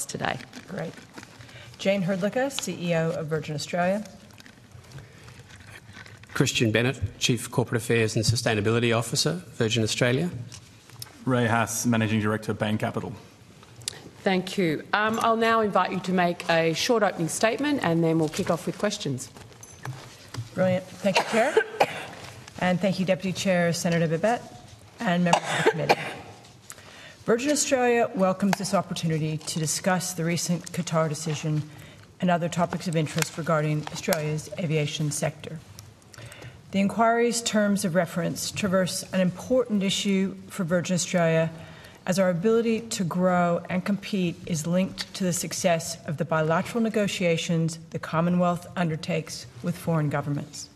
results today. Great. Jane Herdlicka, CEO of Virgin Australia. Christian Bennett, Chief Corporate Affairs and Sustainability Officer, Virgin Australia. Ray Haas, Managing Director, Bain Capital. Thank you. I'll now invite you to make a short opening statement and then we'll kick off with questions. Brilliant. Thank you, Chair. And thank you, Deputy Chair Senator Babet and members of the committee. Virgin Australia welcomes this opportunity to discuss the recent Qatar decision and other topics of interest regarding Australia's aviation sector. The inquiry's terms of reference traverse an important issue for Virgin Australia, as our ability to grow and compete is linked to the success of the bilateral negotiations the Commonwealth undertakes with foreign governments.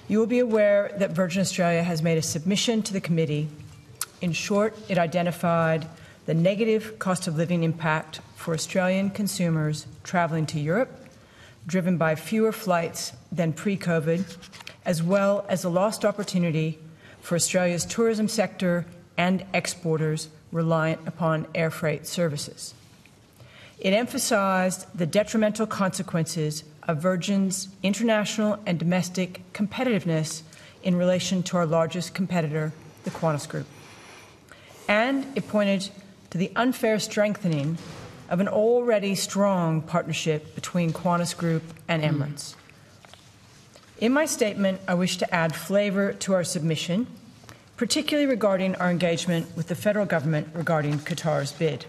You will be aware that Virgin Australia has made a submission to the committee. In short, it identified the negative cost of living impact for Australian consumers travelling to Europe, driven by fewer flights than pre-COVID, as well as a lost opportunity for Australia's tourism sector and exporters reliant upon air freight services. It emphasised the detrimental consequences of Virgin's international and domestic competitiveness in relation to our largest competitor, the Qantas Group. And it pointed to the unfair strengthening of an already strong partnership between Qantas Group and Emirates. In my statement, I wish to add flavour to our submission, particularly regarding our engagement with the federal government regarding Qatar's bid.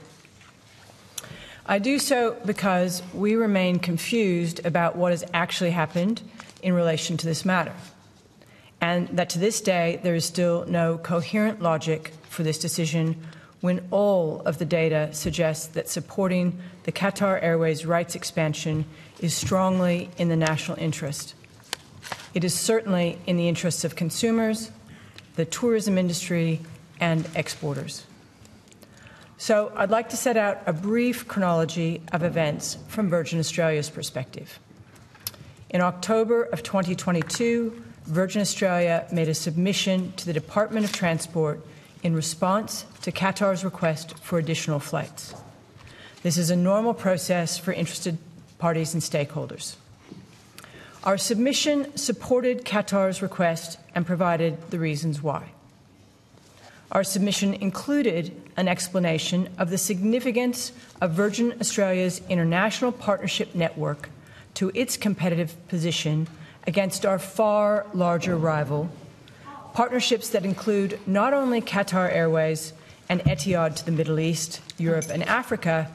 I do so because we remain confused about what has actually happened in relation to this matter, and that to this day there is still no coherent logic for this decision when all of the data suggests that supporting the Qatar Airways rights expansion is strongly in the national interest. It is certainly in the interests of consumers, the tourism industry, and exporters. So I'd like to set out a brief chronology of events from Virgin Australia's perspective. In October of 2022, Virgin Australia made a submission to the Department of Transport in response to Qatar's request for additional flights. This is a normal process for interested parties and stakeholders. Our submission supported Qatar's request and provided the reasons why. Our submission included an explanation of the significance of Virgin Australia's international partnership network to its competitive position against our far larger rival, partnerships that include not only Qatar Airways and Etihad to the Middle East, Europe and Africa,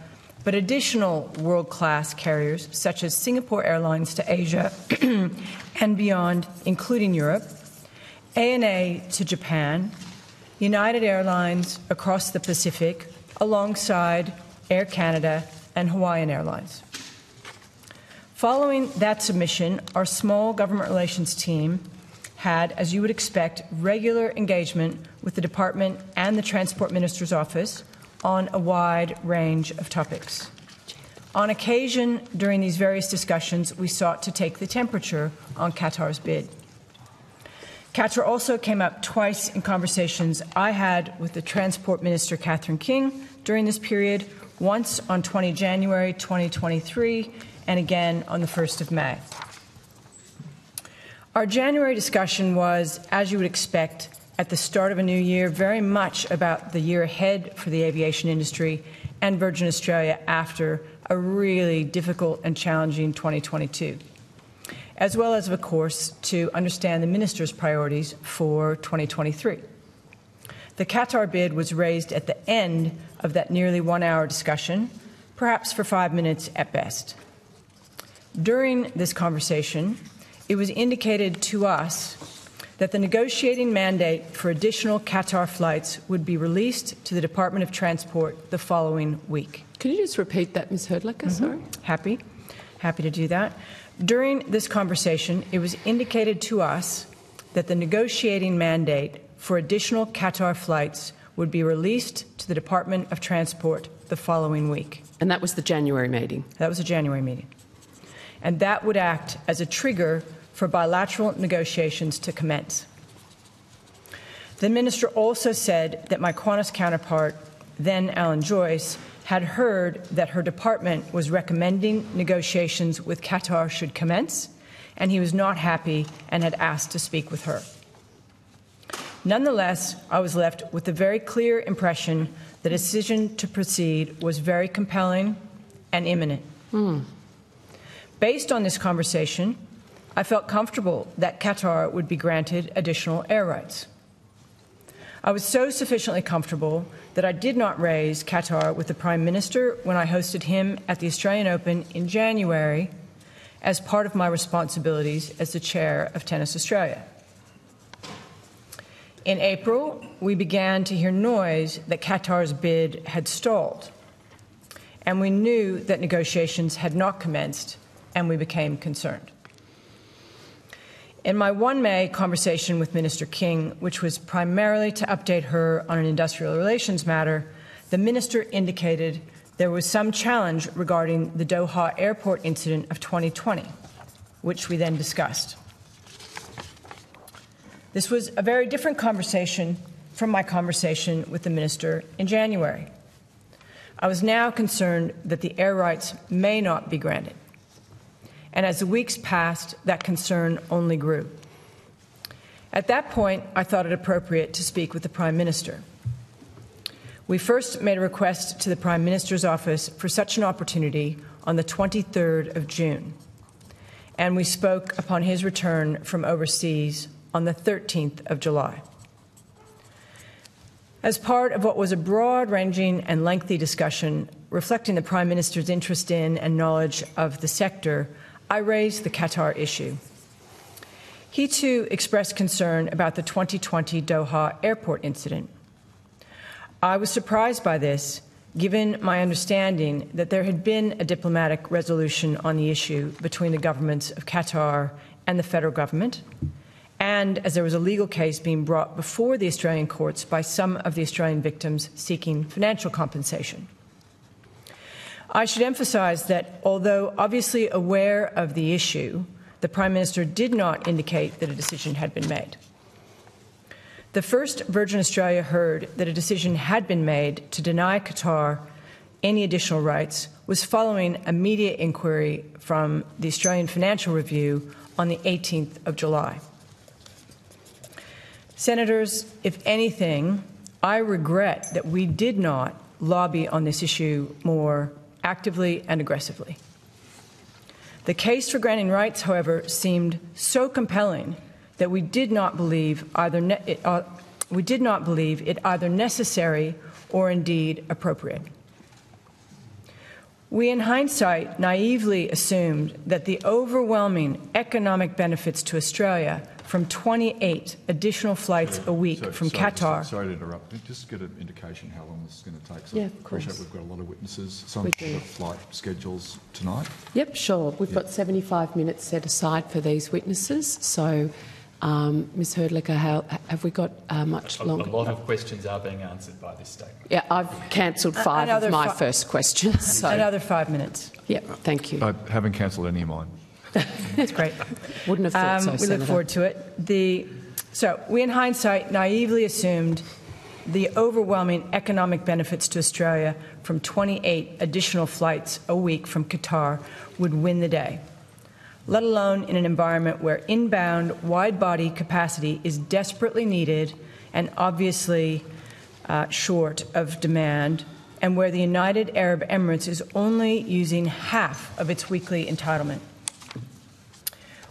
but additional world-class carriers such as Singapore Airlines to Asia and beyond, including Europe, ANA to Japan, United Airlines across the Pacific, alongside Air Canada and Hawaiian Airlines. Following that submission, our small government relations team had, as you would expect, regular engagement with the Department and the Transport Minister's Office on a wide range of topics. On occasion, during these various discussions, we sought to take the temperature on Qatar's bid. Qatar also came up twice in conversations I had with the Transport Minister, Catherine King, during this period, once on 20 January 2023 and again on the 1st of May. Our January discussion was, as you would expect, at the start of a new year, very much about the year ahead for the aviation industry and Virgin Australia after a really difficult and challenging 2022, as well as, of course, to understand the Minister's priorities for 2023. The Qatar bid was raised at the end of that nearly one-hour discussion, perhaps for 5 minutes at best. During this conversation, it was indicated to us that the negotiating mandate for additional Qatar flights would be released to the Department of Transport the following week. Can you just repeat that, Ms. Herdlicka? Sorry. Happy to do that. During this conversation, it was indicated to us that the negotiating mandate for additional Qatar flights would be released to the Department of Transport the following week. And that was the January meeting? That was a January meeting. And that would act as a trigger for bilateral negotiations to commence. The Minister also said that my Qantas counterpart, then Alan Joyce, had heard that her department was recommending negotiations with Qatar should commence, and he was not happy and had asked to speak with her. Nonetheless, I was left with the very clear impression the decision to proceed was very compelling and imminent. Based on this conversation, I felt comfortable that Qatar would be granted additional air rights. I was so sufficiently comfortable that I did not raise Qatar with the Prime Minister when I hosted him at the Australian Open in January as part of my responsibilities as the chair of Tennis Australia. In April, we began to hear noise that Qatar's bid had stalled, and we knew that negotiations had not commenced, and we became concerned. In my 1 May conversation with Minister King, which was primarily to update her on an industrial relations matter, the minister indicated there was some challenge regarding the Doha airport incident of 2020, which we then discussed. This was a very different conversation from my conversation with the minister in January. I was now concerned that the air rights may not be granted. And as the weeks passed, that concern only grew. At that point, I thought it appropriate to speak with the Prime Minister. We first made a request to the Prime Minister's office for such an opportunity on the 23rd of June, and we spoke upon his return from overseas on the 13th of July. As part of what was a broad-ranging and lengthy discussion reflecting the Prime Minister's interest in and knowledge of the sector, I raised the Qatar issue. He too expressed concern about the 2020 Doha airport incident. I was surprised by this, given my understanding that there had been a diplomatic resolution on the issue between the governments of Qatar and the federal government, and as there was a legal case being brought before the Australian courts by some of the Australian victims seeking financial compensation. I should emphasise that, although obviously aware of the issue, the Prime Minister did not indicate that a decision had been made. The first Virgin Australia heard that a decision had been made to deny Qatar any additional rights was following a media inquiry from the Australian Financial Review on the 18th of July. Senators, if anything, I regret that we did not lobby on this issue more actively and aggressively. The case for granting rights, however, seemed so compelling that we did not believe it either necessary or indeed appropriate. We, in hindsight, naively assumed that the overwhelming economic benefits to Australia from 28 additional flights a week from Qatar. Sorry to interrupt. Just get an indication how long this is going to take. So yeah, of course. I appreciate we've got a lot of witnesses. Some of the flight schedules tonight. Yep, sure. We've got 75 minutes set aside for these witnesses. So, Ms Herdlicker, have we got much longer? A lot of questions are being answered by this statement. Yeah, I've cancelled five of my first questions. So. Another 5 minutes. Yeah, thank you. I haven't cancelled any of mine. That's great. Wouldn't have thought so, we Senator. look forward to it. So we, in hindsight, naively assumed the overwhelming economic benefits to Australia from 28 additional flights a week from Qatar would win the day, let alone in an environment where inbound wide-body capacity is desperately needed and obviously short of demand, and where the United Arab Emirates is only using half of its weekly entitlement.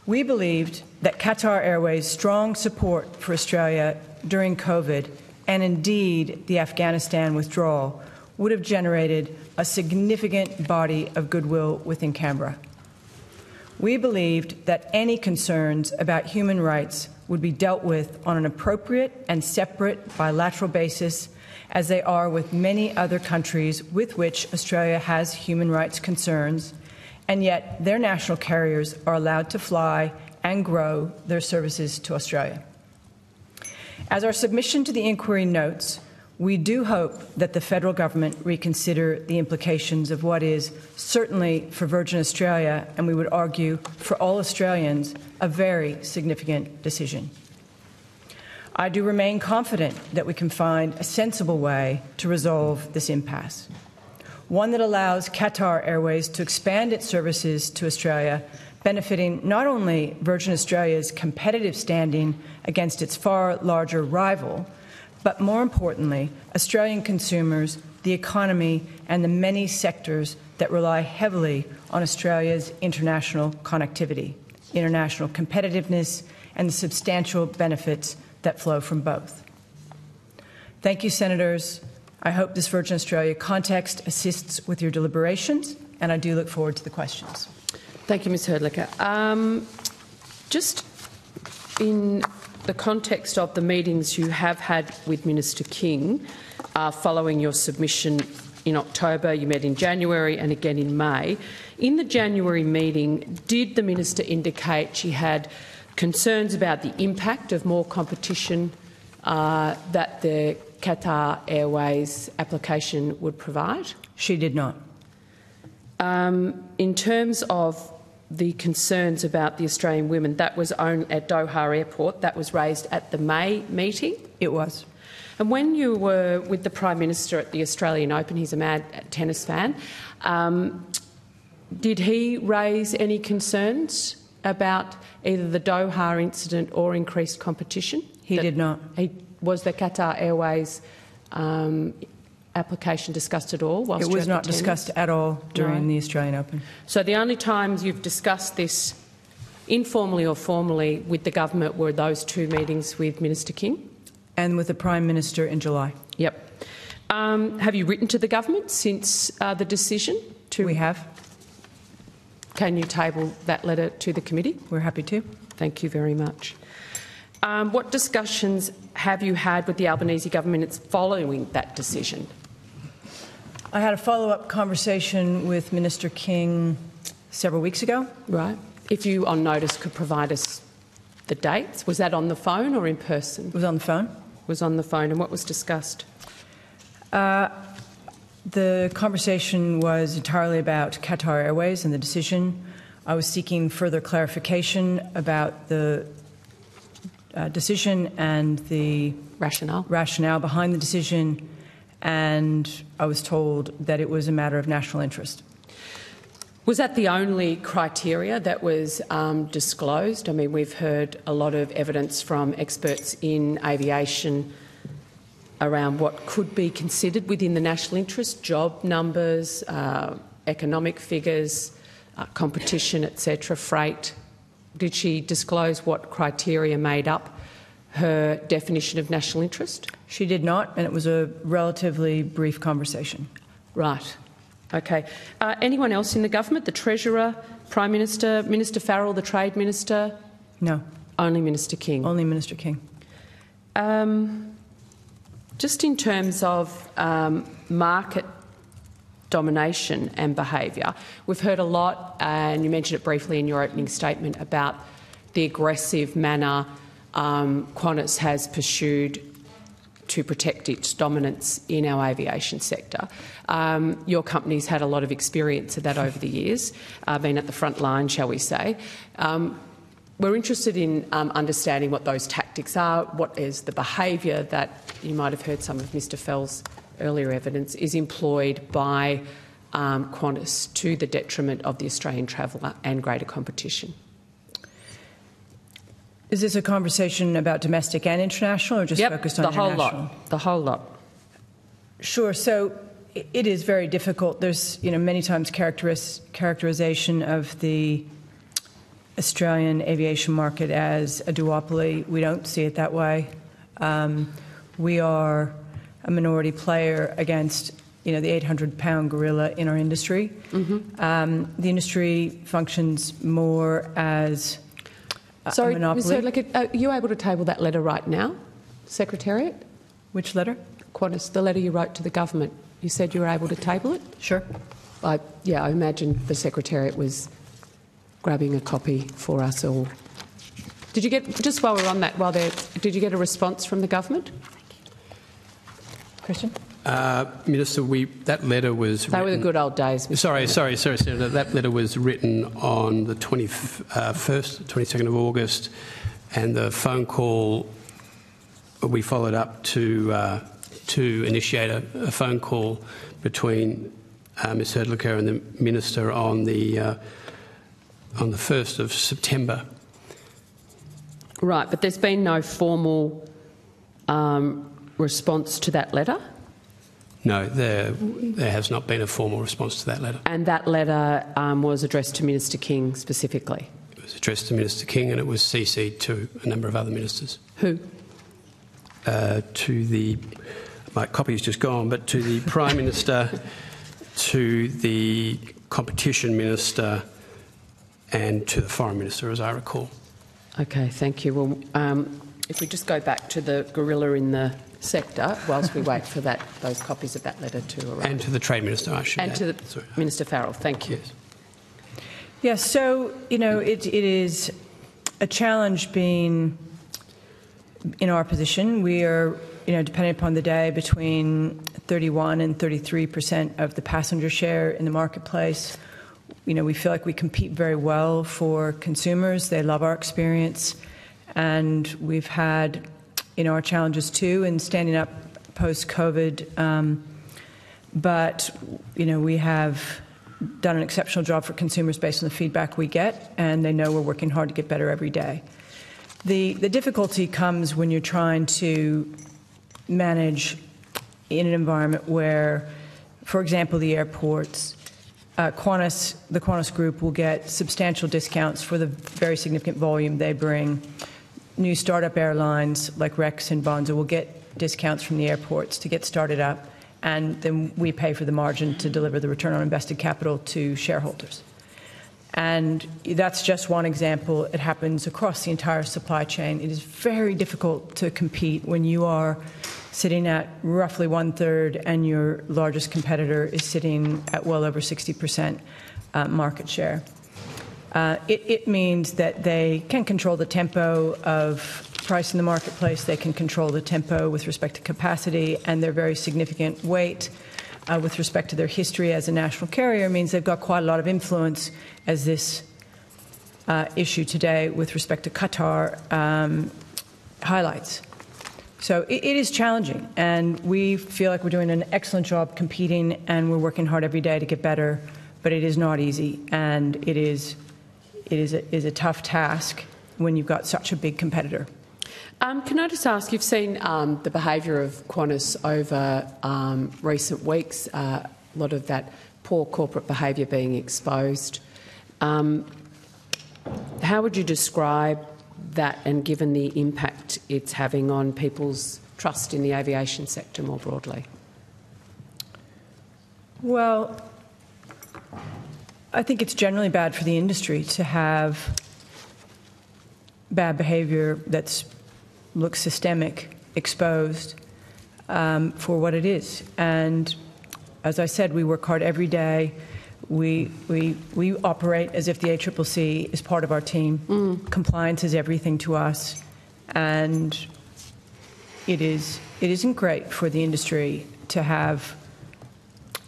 We believed that Qatar Airways' strong support for Australia during COVID, and indeed the Afghanistan withdrawal, would have generated a significant body of goodwill within Canberra. We believed that any concerns about human rights would be dealt with on an appropriate and separate bilateral basis, as they are with many other countries with which Australia has human rights concerns, and yet their national carriers are allowed to fly and grow their services to Australia. As our submission to the inquiry notes, we do hope that the federal government reconsider the implications of what is certainly for Virgin Australia, and we would argue for all Australians, a very significant decision. I do remain confident that we can find a sensible way to resolve this impasse. one that allows Qatar Airways to expand its services to Australia, benefiting not only Virgin Australia's competitive standing against its far larger rival, but more importantly, Australian consumers, the economy, and the many sectors that rely heavily on Australia's international connectivity, international competitiveness, and the substantial benefits that flow from both. Thank you, Senators. I hope this Virgin Australia context assists with your deliberations, and I do look forward to the questions. Thank you, Ms Herdlicker. Just in the context of the meetings you have had with Minister King following your submission in October, you met in January and again in May. In the January meeting, did the Minister indicate she had concerns about the impact of more competition that the Qatar Airways application would provide? She did not. In terms of the concerns about the Australian women, that was at Doha Airport, that was raised at the May meeting? It was. And when you were with the Prime Minister at the Australian Open, he's a mad tennis fan, did he raise any concerns about either the Doha incident or increased competition? He did not. Was the Qatar Airways application discussed at all? It was not discussed at all during the Australian Open. So the only times you've discussed this informally or formally with the government were those two meetings with Minister King? And with the Prime Minister in July. Yep. Have you written to the government since the decision? We have. Can you table that letter to the committee? We're happy to. Thank you very much. What discussions have you had with the Albanese government following that decision? I had a follow-up conversation with Minister King several weeks ago. Right. If you, on notice, could provide us the dates. Was that on the phone or in person? It was on the phone. It was on the phone. And what was discussed? The conversation was entirely about Qatar Airways and the decision. I was seeking further clarification about the decision and the rationale behind the decision, and I was told that it was a matter of national interest. Was that the only criteria that was disclosed? I mean, we've heard a lot of evidence from experts in aviation around what could be considered within the national interest, job numbers, economic figures, competition, etc., freight. Did she disclose what criteria made up her definition of national interest? She did not, and it was a relatively brief conversation. Right. Okay. Anyone else in the government? The Treasurer, Prime Minister, Minister Farrell, the Trade Minister? No. Only Minister King? Only Minister King. Just in terms of market domination and behaviour, we've heard a lot, and you mentioned it briefly in your opening statement, about the aggressive manner Qantas has pursued to protect its dominance in our aviation sector. Your company's had a lot of experience of that over the years, been at the front line, shall we say. We're interested in understanding what those tactics are, what is the behaviour that, you might have heard some of Mr Fell's earlier evidence, is employed by Qantas to the detriment of the Australian traveller and greater competition. Is this a conversation about domestic and international, or just focused on international? The whole lot. The whole lot. Sure. So it is very difficult. There's, many times characterization of the Australian aviation market as a duopoly. We don't see it that way. We are a minority player against, the 800-pound gorilla in our industry. Mm-hmm. The industry functions more as a monopoly. Sorry, Ms Herdlicker, are you able to table that letter right now, Secretariat? Which letter? Qantas, the letter you wrote to the government. You said you were able to table it? Sure. I imagine the Secretariat was grabbing a copy for us all. Did you get, just while we're on that, did you get a response from the government? Christian? Minister, that letter was They were the good old days. Sorry, Senator. That letter was written on the 22nd of August, and the phone call we followed up to initiate a phone call between Ms Herdlicker and the Minister on the 1st of September. Right, but there's been no formal response to that letter? No, there has not been a formal response to that letter. And that letter was addressed to Minister King specifically? It was addressed to Minister King and it was CC'd to a number of other ministers. Who? My copy's just gone, but to the Prime Minister, to the Competition Minister and to the Foreign Minister, as I recall. Okay, thank you. Well, if we just go back to the gorilla in the sector, whilst we wait for those copies of that letter to arrive. And to the Trade Minister, I should add. And to the Minister Farrell. Thank you. Yes. Yes, so, it is a challenge being in our position. We are, depending upon the day, between 31 and 33% of the passenger share in the marketplace. We feel like we compete very well for consumers. They love our experience. And we've had, our challenges too in standing up post-COVID. But, we have done an exceptional job for consumers based on the feedback we get, and they know we're working hard to get better every day. The difficulty comes when you're trying to manage in an environment where, for example, the airports, the Qantas Group will get substantial discounts for the very significant volume they bring. New startup airlines like Rex and Bonza will get discounts from the airports to get started up, and then we pay for the margin to deliver the return on invested capital to shareholders. And that's just one example. It happens across the entire supply chain. It is very difficult to compete when you are sitting at roughly 1/3 and your largest competitor is sitting at well over 60% market share. It means that they can control the tempo of price in the marketplace. They can control the tempo with respect to capacity, and their very significant weight with respect to their history as a national carrier means they've got quite a lot of influence, as this issue today with respect to Qatar highlights. So it is challenging, and we feel like we're doing an excellent job competing, and we're working hard every day to get better, but it is not easy, and it is a tough task when you've got such a big competitor. Can I just ask, you've seen the behaviour of Qantas over recent weeks, a lot of that poor corporate behaviour being exposed. How would you describe that, and given the impact it's having on people's trust in the aviation sector more broadly? Well, I think it's generally bad for the industry to have bad behaviour that looks systemic, exposed for what it is. And as I said, we work hard every day. We operate as if the ACCC is part of our team. Compliance is everything to us, and it isn't great for the industry to have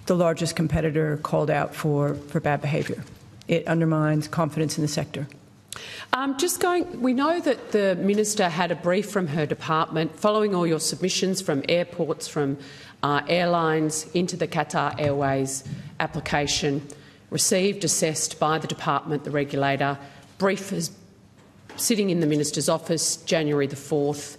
the largest competitor called out for bad behaviour. It undermines confidence in the sector. We know that the Minister had a brief from her department following all your submissions from airports, from airlines into the Qatar Airways application, received, assessed by the department, the regulator. Brief is sitting in the Minister's office January the 4th.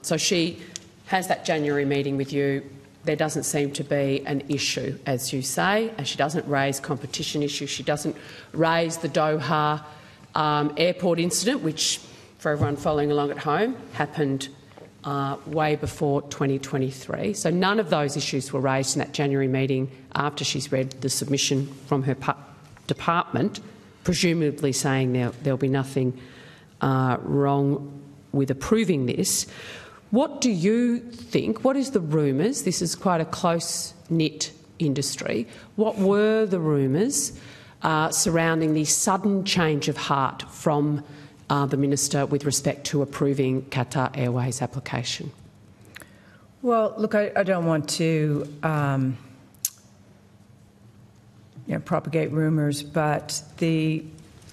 So she has that January meeting with you. There doesn't seem to be an issue, as you say, and she doesn't raise competition issues. She doesn't raise the Doha airport incident, which, for everyone following along at home, happened way before 2023. So none of those issues were raised in that January meeting after she's read the submission from her department, presumably saying there'll be nothing wrong with approving this. What do you think? What is the rumours? This is quite a close-knit industry. What were the rumours surrounding the sudden change of heart from the Minister with respect to approving Qatar Airways application? Well, look, I don't want to propagate rumours, but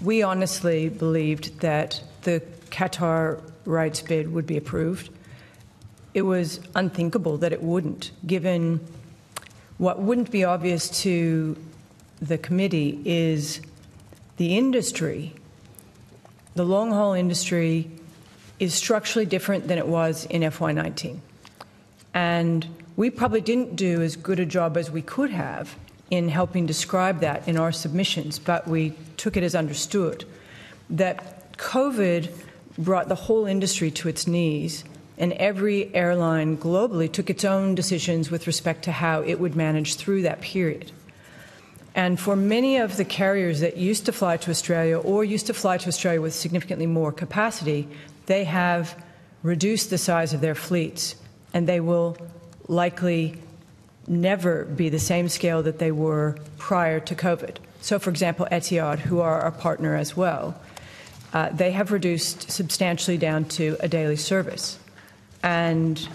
we honestly believed that the Qatar rights bid would be approved. It was unthinkable that it wouldn't, given What wouldn't be obvious to the committee is the industry, the long-haul industry, is structurally different than it was in FY19. And we probably didn't do as good a job as we could have in helping describe that in our submissions, but we took it as understood that COVID brought the whole industry to its knees, and every airline globally took its own decisions with respect to how it would manage through that period. And for many of the carriers that used to fly to Australia or used to fly to Australia with significantly more capacity, they have reduced the size of their fleets, and they will likely never be the same scale that they were prior to COVID. So, for example, Etihad, who are our partner as well, they have reduced substantially down to a daily service. And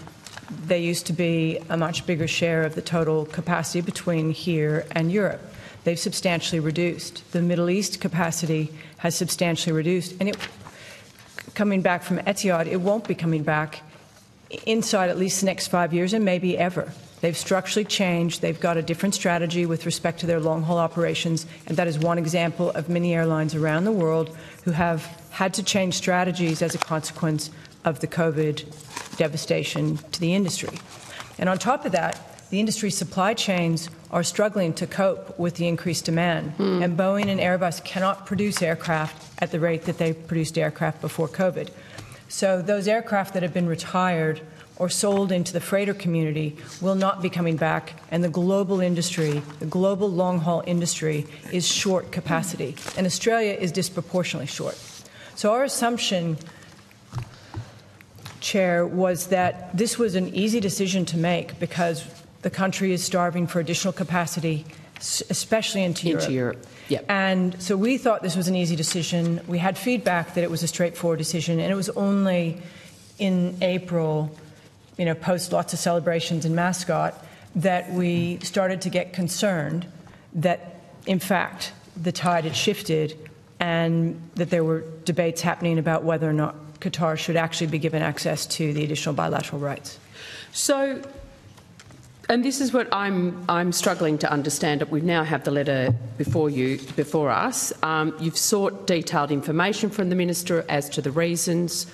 they used to be a much bigger share of the total capacity between here and Europe. They've substantially reduced. The Middle East capacity has substantially reduced. And coming back from Etihad, it won't be coming back inside at least the next 5 years and maybe ever. They've structurally changed. They've got a different strategy with respect to their long-haul operations, and that is one example of many airlines around the world who have had to change strategies as a consequence of the COVID devastation to the industry. And on top of that, the industry supply chains are struggling to cope with the increased demand, and Boeing and Airbus cannot produce aircraft at the rate that they produced aircraft before COVID. So those aircraft that have been retired or sold into the freighter community will not be coming back, and the global industry, the global long-haul industry, is short capacity, and Australia is disproportionately short. So our assumption, Chair, was that this was an easy decision to make because the country is starving for additional capacity, especially into Europe. Yep. And so we thought this was an easy decision. We had feedback that it was a straightforward decision, and it was only in April, post lots of celebrations in Mascot, that we started to get concerned that, in fact, the tide had shifted and that there were debates happening about whether or not Qatar should actually be given access to the additional bilateral rights. So, and this is what I'm struggling to understand. We now have the letter before us. You've sought detailed information from the Minister as to the reasons.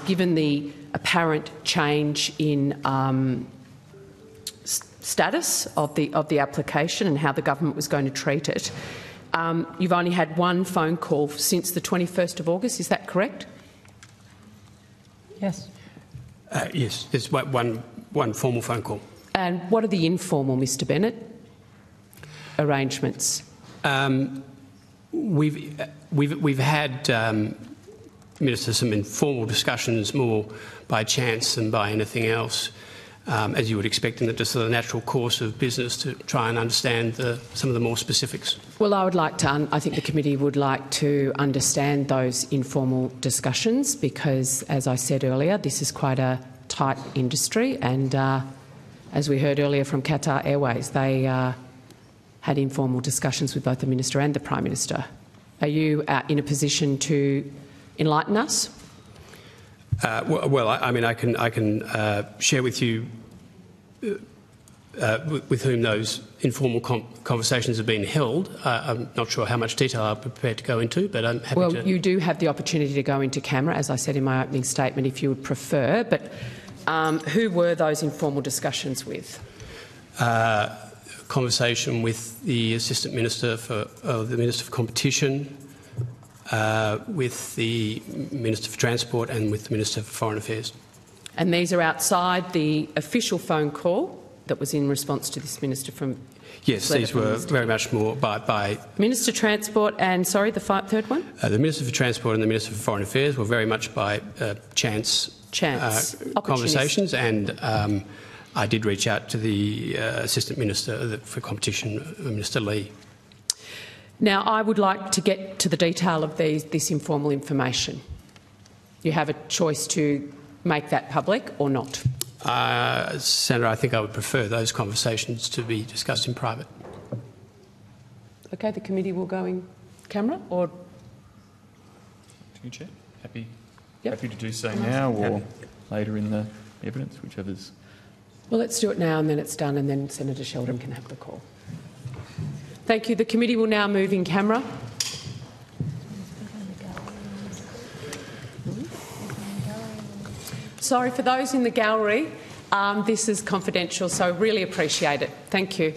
Given the apparent change in status of the application and how the government was going to treat it, you've only had one phone call since the 21st of August. Is that correct? Yes. Yes, there's one formal phone call. And what are the informal, Mr Bennett, arrangements? We've had Minister, some informal discussions more by chance than by anything else, as you would expect in just the natural course of business, to try and understand some of the more specifics. Well, I think the committee would like to understand those informal discussions because, as I said earlier, this is quite a tight industry, and as we heard earlier from Qatar Airways, they had informal discussions with both the Minister and the Prime Minister. Are you in a position to enlighten us? I can share with you with whom those informal conversations have been held. I'm not sure how much detail I'm prepared to go into, but I'm happy to. Well, you do have the opportunity to go into camera, as I said in my opening statement, if you would prefer. But who were those informal discussions with? Conversation with the Assistant Minister the Minister for Competition, with the Minister for Transport and with the Minister for Foreign Affairs. And these are outside the official phone call that was in response to this Minister from... Yes, these were very much more by... Minister for Transport and, sorry, the third one? The Minister for Transport and the Minister for Foreign Affairs were very much by chance conversations, and I did reach out to the Assistant Minister for Competition, Minister Lee. Now, I would like to get to the detail of this informal information. You have a choice to make that public or not. Senator, I think I would prefer those conversations to be discussed in private. Okay, the committee will go in camera, or... Thank you, Chair. Happy Yep. to do so now or later in the evidence, whichever's Well, let's do it now and then it's done, and then Senator Sheldon can have the call. Thank you. The committee will now move in camera. Sorry, for those in the gallery, this is confidential, so really appreciate it. Thank you.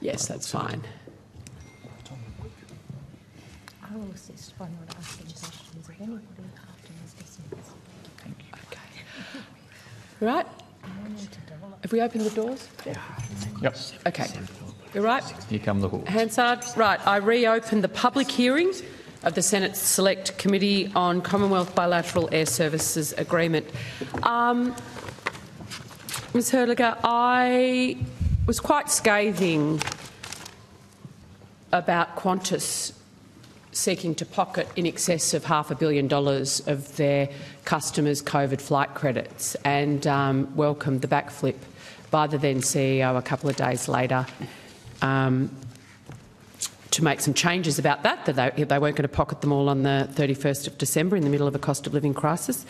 Yes, that's fine. I will assist by not asking questions of anybody after Mr. Sims. Thank you. Okay. Right. Have we opened the doors? Yep. Okay. You're right. Here come the hordes. Hansard. Right. I reopen the public hearing of the Senate Select Committee on Commonwealth Bilateral Air Services Agreement. Ms Herliger, I was quite scathing about Qantas seeking to pocket in excess of $500 million of their customers' COVID flight credits, and welcomed the backflip by the then CEO a couple of days later to make some changes about that they weren't going to pocket them all on the 31st of December in the middle of a cost of living crisis.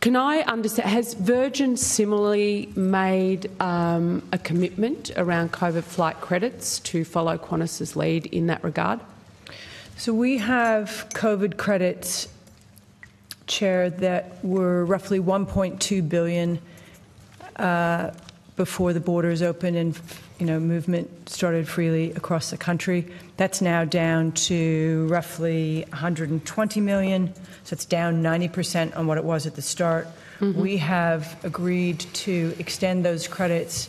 Can I understand, has Virgin similarly made a commitment around COVID flight credits to follow Qantas's lead in that regard? So we have COVID credits, Chair, that were roughly $1.2 billion before the borders opened and movement started freely across the country. That's now down to roughly $120 million, so it's down 90% on what it was at the start. We have agreed to extend those credits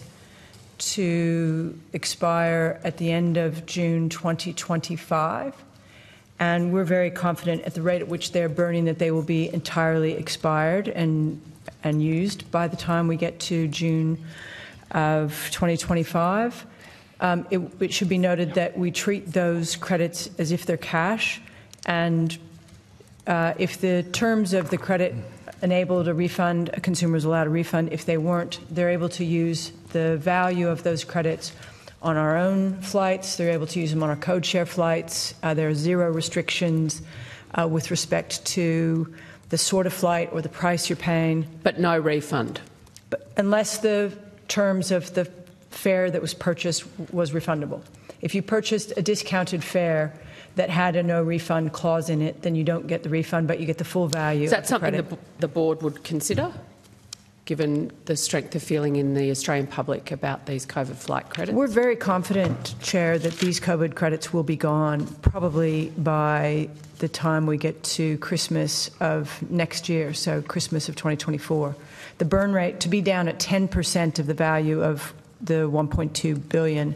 to expire at the end of June 2025. And we're very confident at the rate at which they're burning that they will be entirely expired and used by the time we get to June of 2025. It should be noted that we treat those credits as if they're cash, and if the terms of the credit enabled a refund, a consumer is allowed a refund. If they weren't, they're able to use the value of those credits on our own flights. They're able to use them on our code share flights. There are zero restrictions with respect to the sort of flight or the price you're paying. But no refund? But unless the terms of the fare that was purchased was refundable. If you purchased a discounted fare that had a no refund clause in it, then you don't get the refund, but you get the full value. Is that something the board would consider, given the strength of feeling in the Australian public about these COVID flight credits? We're very confident, Chair, that these COVID credits will be gone probably by the time we get to Christmas of next year, so Christmas of 2024. The burn rate, to be down at 10% of the value of the $1.2 billion,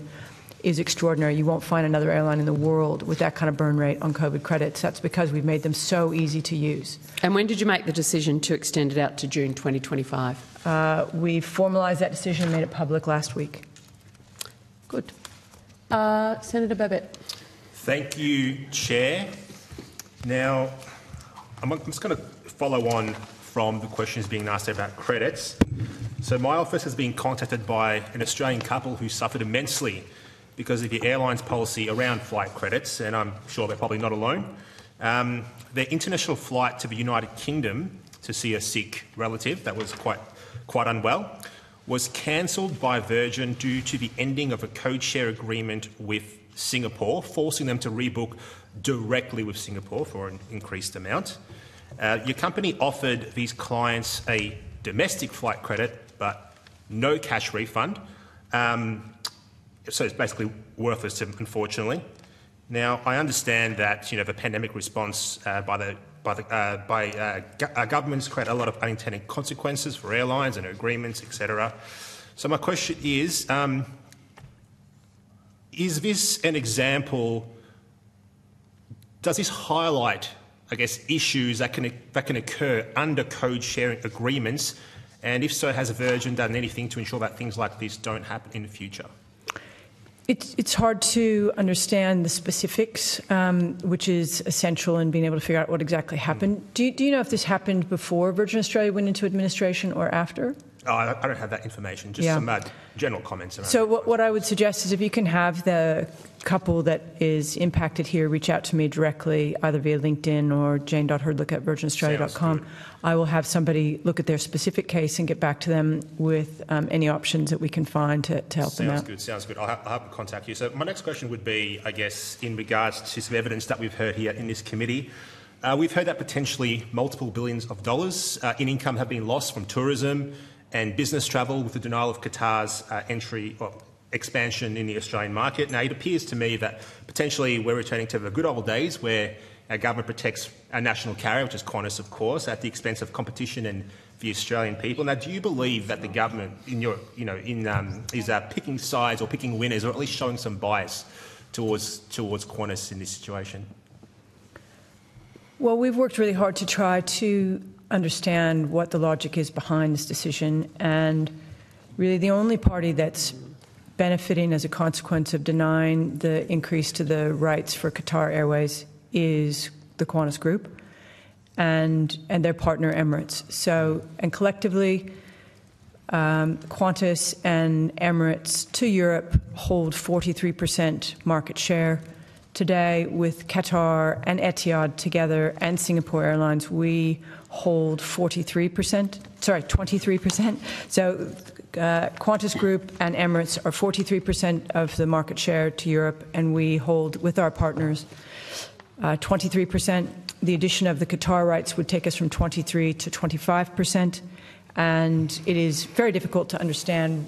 is extraordinary. You won't find another airline in the world with that kind of burn rate on COVID credits. That's because we've made them so easy to use. And when did you make the decision to extend it out to June 2025? We formalised that decision and made it public last week. Good. Senator Babet. Thank you, Chair. Now, I'm just going to follow on from the questions being asked about credits. So my office has been contacted by an Australian couple who suffered immensely because of the airline's policy around flight credits, and I'm sure they're probably not alone. Their international flight to the United Kingdom to see a sick relative that was quite unwell was cancelled by Virgin due to the ending of a code share agreement with Singapore, forcing them to rebook directly with Singapore for an increased amount. Your company offered these clients a domestic flight credit but no cash refund. So it's basically worthless to them, unfortunately. Now, I understand that the pandemic response by governments create a lot of unintended consequences for airlines and agreements, etc. So my question is this an example? Does this highlight, I guess, issues that can occur under code sharing agreements? And if so, has Virgin done anything to ensure that things like this don't happen in the future? It's hard to understand the specifics, which is essential in being able to figure out what exactly happened. Do you know if this happened before Virgin Australia went into administration or after? Oh, I don't have that information, just some general comments. So what I would suggest is if you can have the couple that is impacted here reach out to me directly, either via LinkedIn or jane.herdlick@virginaustralia.com. I will have somebody look at their specific case and get back to them with any options that we can find to help them out. Sounds good. I'll have to contact you. So my next question would be, I guess, in regards to some evidence that we've heard here in this committee. We've heard that potentially multiple billions of dollars in income have been lost from tourism and business travel with the denial of Qatar's expansion in the Australian market. Now, it appears to me that potentially we're returning to the good old days where our government protects our national carrier, which is Qantas, of course, at the expense of competition and the Australian people. Now, do you believe that the government, is picking sides or picking winners, or at least showing some bias towards Qantas in this situation? Well, we've worked really hard to try to understand what the logic is behind this decision, and really the only party that's benefiting as a consequence of denying the increase to the rights for Qatar Airways is the Qantas Group and their partner Emirates. So, and collectively, Qantas and Emirates to Europe hold 43% market share. Today, with Qatar and Etihad together and Singapore Airlines, we hold 23%. So Qantas Group and Emirates are 43% of the market share to Europe, and we hold, with our partners, 23%. The addition of the Qatar rights would take us from 23 to 25%, and it is very difficult to understand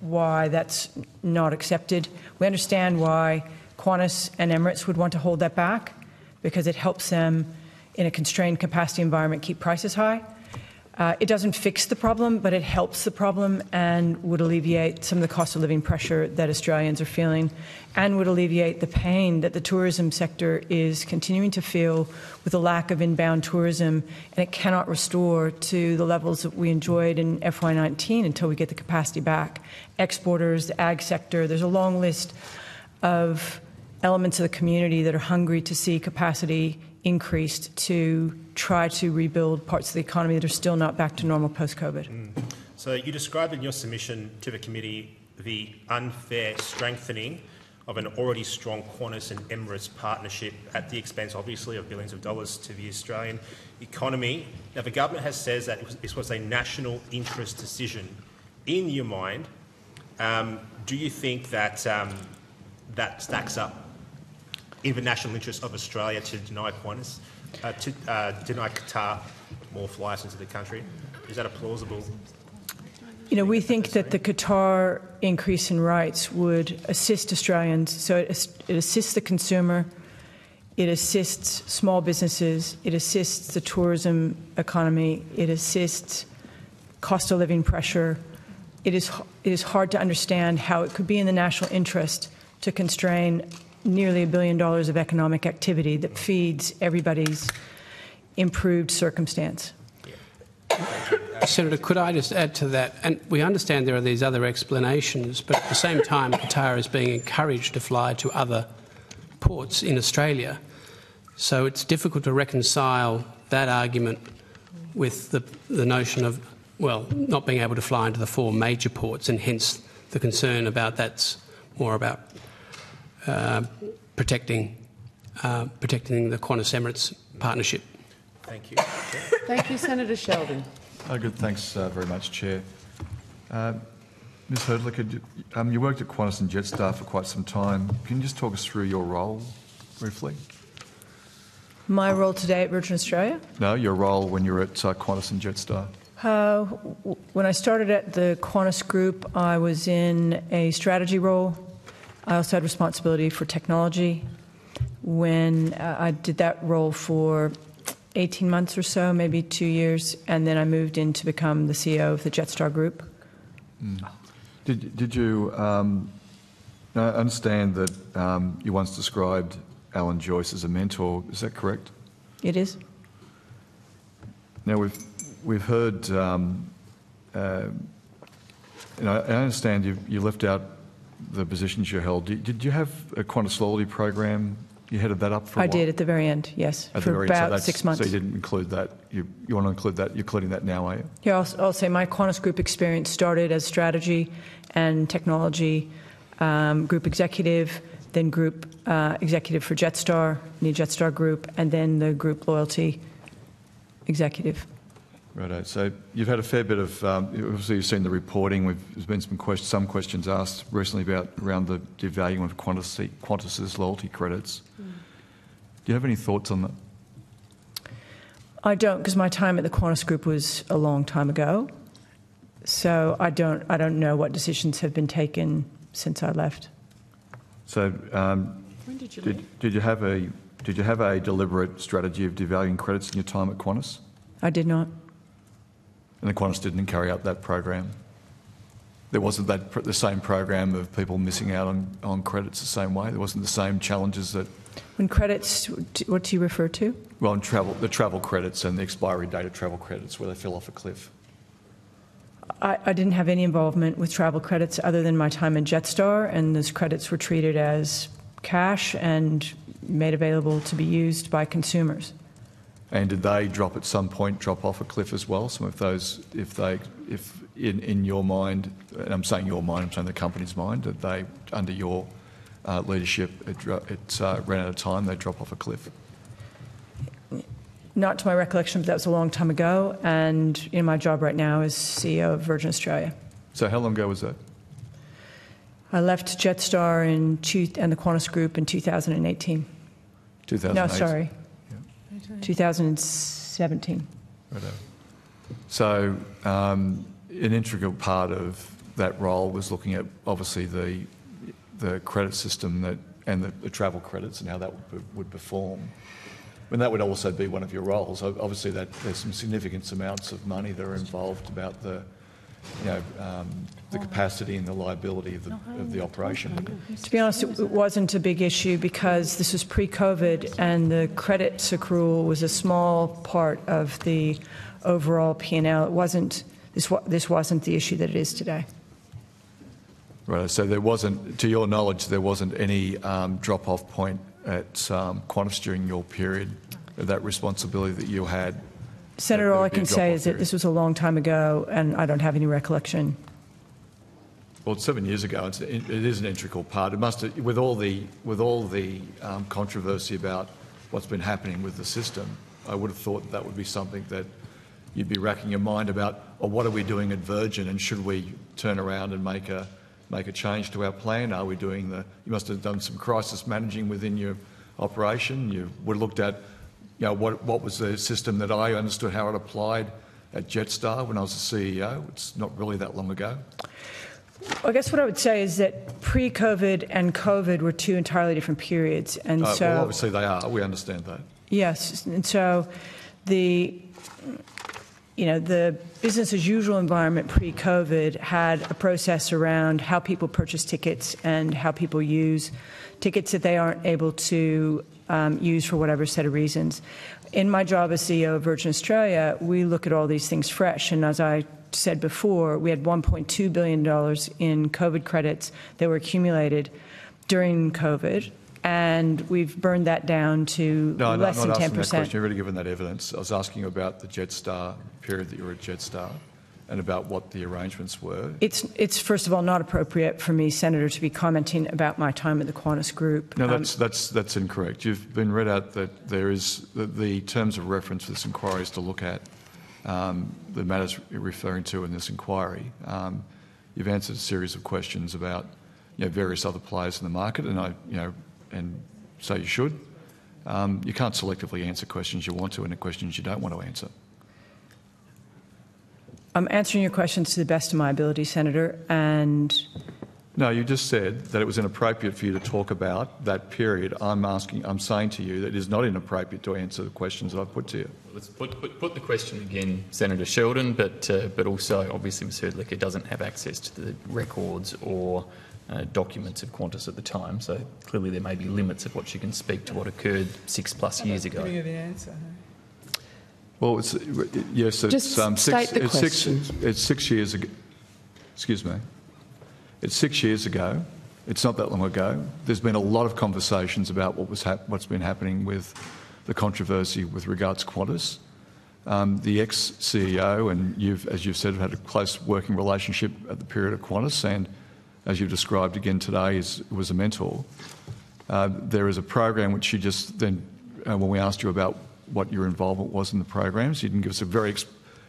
why that's not accepted. We understand why Qantas and Emirates would want to hold that back, because it helps them in a constrained capacity environment keep prices high. It doesn't fix the problem, but it helps the problem and would alleviate some of the cost of living pressure that Australians are feeling, and would alleviate the pain that the tourism sector is continuing to feel with the lack of inbound tourism, and it cannot restore to the levels that we enjoyed in FY19 until we get the capacity back. Exporters, the ag sector, there's a long list of elements of the community that are hungry to see capacity increased to try to rebuild parts of the economy that are still not back to normal post-COVID. So you described in your submission to the committee the unfair strengthening of an already strong Qantas and Emirates partnership at the expense, obviously, of billions of dollars to the Australian economy. Now, the government has said that this was a national interest decision. In your mind, do you think that that stacks up in the national interest of Australia to deny Qantas, to deny Qatar more flights into the country? Is that a plausible? You know, we think that the Qatar increase in rights would assist Australians. So it assists the consumer, it assists small businesses, it assists the tourism economy, it assists cost of living pressure. It is hard to understand how it could be in the national interest to constrain nearly $1 billion of economic activity that feeds everybody's improved circumstance. Senator, could I just add to that? And we understand there are these other explanations, but at the same time, Qatar is being encouraged to fly to other ports in Australia. So it's difficult to reconcile that argument with the notion of, well, not being able to fly into the 4 major ports, and hence the concern about that's more about protecting the Qantas Emirates partnership. Thank you. Thank you, Senator Sheldon. Good, thanks very much, Chair. Ms Herdlicker, you worked at Qantas and Jetstar for quite some time. Can you just talk us through your role briefly? My role today at Virgin Australia? No, your role when you were at Qantas and Jetstar. When I started at the Qantas Group, I was in a strategy role. I also had responsibility for technology. When I did that role for 18 months or so, maybe 2 years, and then I moved in to become the CEO of the Jetstar Group. Did you I understand that you once described Alan Joyce as a mentor? Is that correct? It is. Now we've heard. I understand you left out the positions you held. Did you have a Qantas loyalty program? You headed that up for a while? I did at the very end, yes, for about 6 months. So you didn't include that. You want to include that? You're including that now, are you? Yeah, I'll say my Qantas Group experience started as strategy and technology group executive, then group executive for Jetstar, the Jetstar Group, and then the group loyalty executive. Righto. So you've had a fair bit of, obviously you've seen the reporting. There's been some questions asked recently around the devaluing of Qantas's loyalty credits. Do you have any thoughts on that? I don't, because my time at the Qantas Group was a long time ago. So I don't know what decisions have been taken since I left. So When did you leave? did you have a deliberate strategy of devaluing credits in your time at Qantas? I did not. And the Qantas didn't carry out that program? There wasn't the same program of people missing out on credits the same way? There wasn't the same challenges that... When credits, what do you refer to? Well, in the travel credits and the expiry date of travel credits where they fell off a cliff. I didn't have any involvement with travel credits other than my time in Jetstar, and those credits were treated as cash and made available to be used by consumers. And did they drop off a cliff as well? Some of those, if in your mind, and I'm saying your mind, I'm saying the company's mind, that they, under your leadership, it ran out of time, they drop off a cliff? Not to my recollection, but that was a long time ago, and in my job right now as CEO of Virgin Australia. So how long ago was that? I left Jetstar and the Qantas Group in 2018. 2008? No, sorry. 2017. Righto. So an integral part of that role was looking at, obviously, the credit system and the travel credits and how that would perform. And that would also be one of your roles. Obviously, there's some significant amounts of money that are involved about the capacity and the liability of the operation. To be honest, it wasn't a big issue because this was pre-COVID and the credits accrual was a small part of the overall P&L. It wasn't. This wasn't the issue that it is today. Right. So there wasn't, to your knowledge, there wasn't any drop-off point at Qantas during your period of that responsibility that you had? Senator, all I can say is that this was a long time ago and I don't have any recollection. Well, it's 7 years ago. It is an integral part. It must have, with all the controversy about what's been happening with the system, I would have thought that would be something that you'd be racking your mind about, or what are we doing at Virgin and should we turn around and make a change to our plan? Are we doing you must have done some crisis managing within your operation. You would have looked at, what was the system that I understood how it applied at Jetstar when I was the CEO. It's not really that long ago. I guess what I would say is that pre-COVID and COVID were two entirely different periods. And so, well, obviously they are. We understand that. Yes. And so the business as usual environment pre-COVID had a process around how people purchase tickets and how people use tickets that they aren't able to use for whatever set of reasons. In my job as CEO of Virgin Australia, we look at all these things fresh. And as I said before, we had $1.2 billion in COVID credits that were accumulated during COVID. And we've burned that down to less than 10%. No, I'm not asking that question. You've already given that evidence. I was asking about the Jetstar period that you were at Jetstar and about what the arrangements were. It's first of all not appropriate for me, Senator, to be commenting about my time at the Qantas Group. No, that's incorrect. You've been read out that there is the terms of reference for this inquiry is to look at the matters you're referring to in this inquiry. You've answered a series of questions about various other players in the market, and so you should. You can't selectively answer questions you want to and questions you don't want to answer. I'm answering your questions to the best of my ability, Senator, and... No, you just said that it was inappropriate for you to talk about that period. I'm saying to you that it is not inappropriate to answer the questions that I've put to you. Let's put the question again, Senator Sheldon, but also obviously Mr Herdlicker doesn't have access to the records or documents of Qantas at the time, so clearly there may be limits of what she can speak to what occurred 6+ years ago. Giving you the answer. Well, yes, Just state the question. It's 6 years ago. Excuse me. It's 6 years ago. It's not that long ago. There's been a lot of conversations about what's been happening with the controversy with regards to Qantas. The ex-CEO and as you've said, have had a close working relationship at the period of Qantas, and as you've described again today, was a mentor. There is a program which you just then, when we asked you about what your involvement was in the programs, you didn't give us a very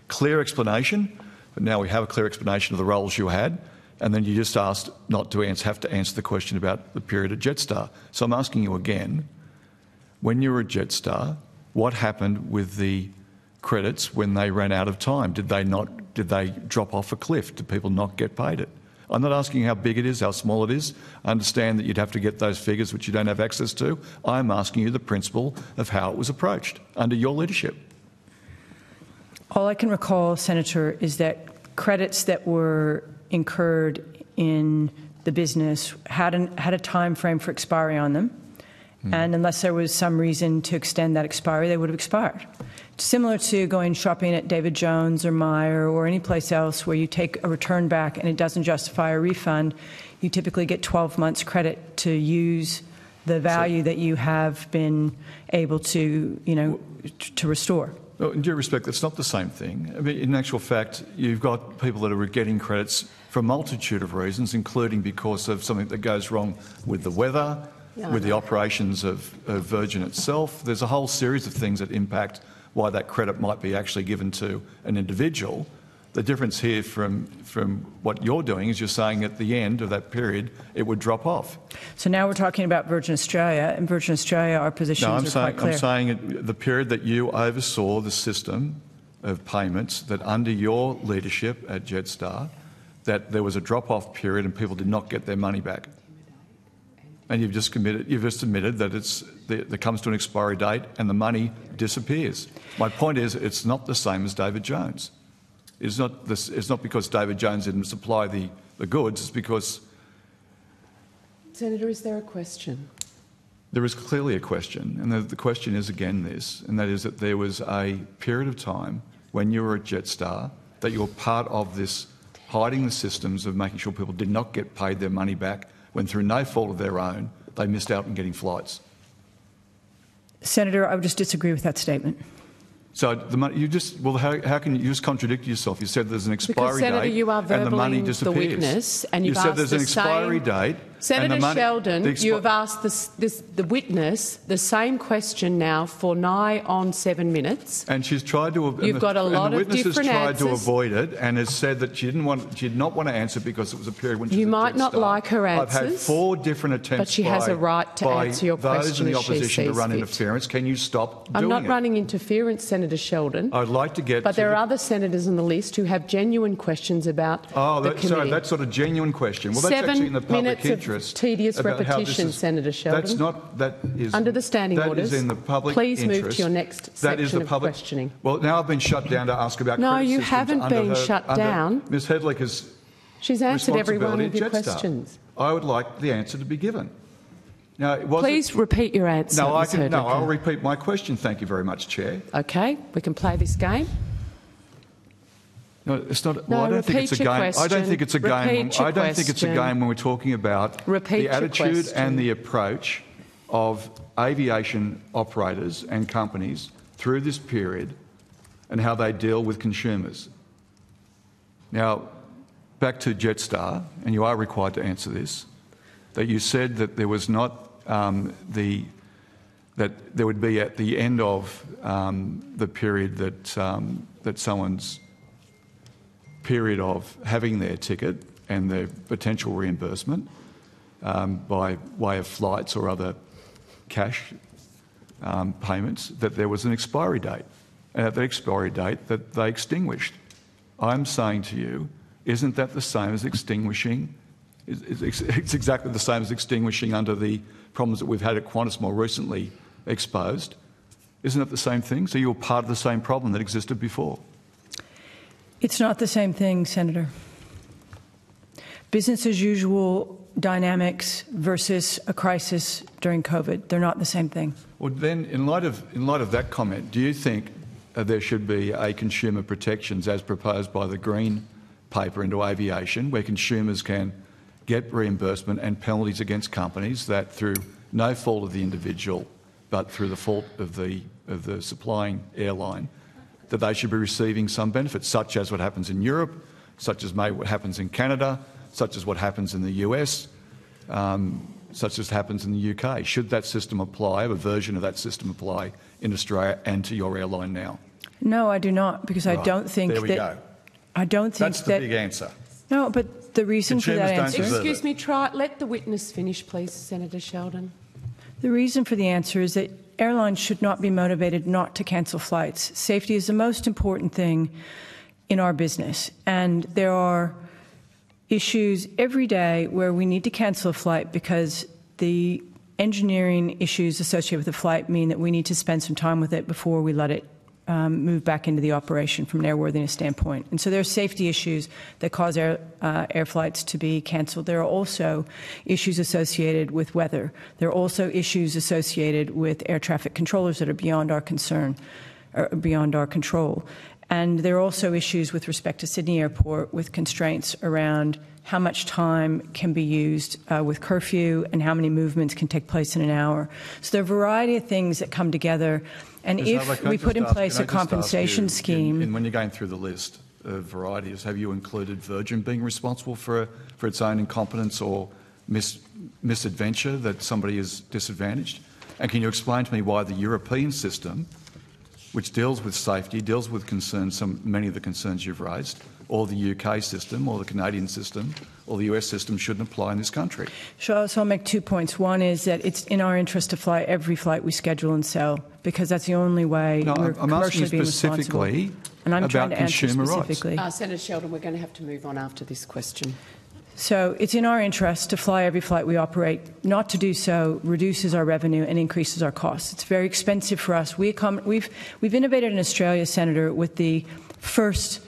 clear explanation, but now we have a clear explanation of the roles you had, and then you just asked not to have to answer the question about the period at Jetstar. So I'm asking you again, when you were at Jetstar, what happened with the credits when they ran out of time? Did they drop off a cliff? Did people not get paid it? I'm not asking how big it is, how small it is. I understand that you'd have to get those figures which you don't have access to. I'm asking you the principle of how it was approached under your leadership. All I can recall, Senator, is that credits that were incurred in the business had a time frame for expiry on them, and unless there was some reason to extend that expiry, they would have expired. Similar to going shopping at David Jones or Myer or any place else where you take a return back and it doesn't justify a refund, you typically get 12 months credit to use the value that you have been able to, to restore. Well, in due respect, that's not the same thing. I mean, in actual fact, you've got people that are getting credits for a multitude of reasons, including because of something that goes wrong with the weather, with the operations of Virgin itself. There's a whole series of things that impact why that credit might be actually given to an individual. The difference here from what you're doing is you're saying at the end of that period it would drop off. So now we're talking about Virgin Australia. In Virgin Australia, our positions are quite clear. I'm saying the period that you oversaw the system of payments, that under your leadership at Jetstar, that there was a drop-off period and people did not get their money back. And you've just admitted that there comes to an expiry date and the money disappears. My point is, it's not the same as David Jones. It's not because David Jones didn't supply the goods. It's because... Senator, is there a question? There is clearly a question, and the question is again this, and that is that there was a period of time when you were at Jetstar that you were part of this hiding the systems of making sure people did not get paid their money back when, through no fault of their own, they missed out on getting flights. Senator, I would just disagree with that statement. So the money, how can you just contradict yourself? You said there's an expiry Senator, date you are and the money disappears. the witness, and you've you said asked there's an expiry date. Senator and the money, Sheldon, you have asked the witness the same question now for nigh on 7 minutes. And she's tried to. You've got a lot of different answers. The witness has tried to avoid it and has said that she did not want to answer because it was a period when she was You might at not Jetstar. like her answers. I've had 4 different attempts but she has a right to answer your question those in the as she opposition to sees run fit. interference. Can you stop doing it? I'm not running interference, Senator Sheldon. I'd like to get. But there are other senators on the list who have genuine questions about the committee. Sorry, that's not a genuine question. Well, that's actually in the public interest. 7 minutes of tedious repetition, Senator Sheldon. That's not. That is under the standing orders. That is in the public Please interest. move to your next section of questioning. Well, now I've been shut down to ask about. No, credit you systems haven't been shut down. Ms. Hedlick has. She's answered every one of your Jetstar. questions. I would like the answer to be given. Now, please repeat your answer. No, I'll repeat my question. Thank you very much, Chair. Okay, we can play this game. No, it's not. No, well, I don't think it's a game. I don't think it's a game. I don't think it's a game when we're talking about the attitude and the approach of aviation operators and companies through this period and how they deal with consumers. Now, back to Jetstar, and you are required to answer this, that you said that there was not that there would be at the end of the period that someone's period of having their ticket and their potential reimbursement by way of flights or other cash payments, that there was an expiry date, and at the expiry date that they extinguished. I'm saying to you, isn't that the same as extinguishing? It's exactly the same as extinguishing under the problems that we've had at Qantas more recently exposed. Isn't it the same thing? So you're part of the same problem that existed before. It's not the same thing, Senator. Business as usual dynamics versus a crisis during COVID, they're not the same thing. Well, then, in light of that comment, do you think there should be a consumer protections as proposed by the Green Paper into aviation, where consumers can get reimbursement and penalties against companies that, through no fault of the individual, but through the fault of the supplying airline, that they should be receiving some benefits, such as what happens in Europe, such as what happens in Canada, such as what happens in the US, such as happens in the UK? Should that system apply, a version of that system apply in Australia and to your airline now? No, I do not, because I don't think there we go. I don't think that's the big answer. No, but the reason for that answer... Excuse me, let the witness finish, please, Senator Sheldon. The reason for the answer is that airlines should not be motivated not to cancel flights. Safety is the most important thing in our business, and there are issues every day where we need to cancel a flight because the engineering issues associated with the flight mean that we need to spend some time with it before we let it move back into the operation from an airworthiness standpoint. And so there are safety issues that cause air flights to be cancelled. There are also issues associated with weather. There are also issues associated with air traffic controllers that are beyond our concern, or beyond our control. And there are also issues with respect to Sydney Airport with constraints around how much time can be used with curfew and how many movements can take place in an hour. So there are a variety of things that come together. And if we put in place a compensation scheme... And when you're going through the list of varieties, have you included Virgin being responsible for its own incompetence or misadventure that somebody is disadvantaged? And can you explain to me why the European system, which deals with safety, deals with concerns, many of the concerns you've raised, or the UK system, or the Canadian system, or the US system shouldn't apply in this country? Sure, so I'll make 2 points. One is that it's in our interest to fly every flight we schedule and sell, because that's the only way we're commercially being responsible. And I'm trying to answer specifically. Senator Sheldon, we're going to have to move on after this question. So it's in our interest to fly every flight we operate. Not to do so reduces our revenue and increases our costs. It's very expensive for us. We've innovated in Australia, Senator, with the first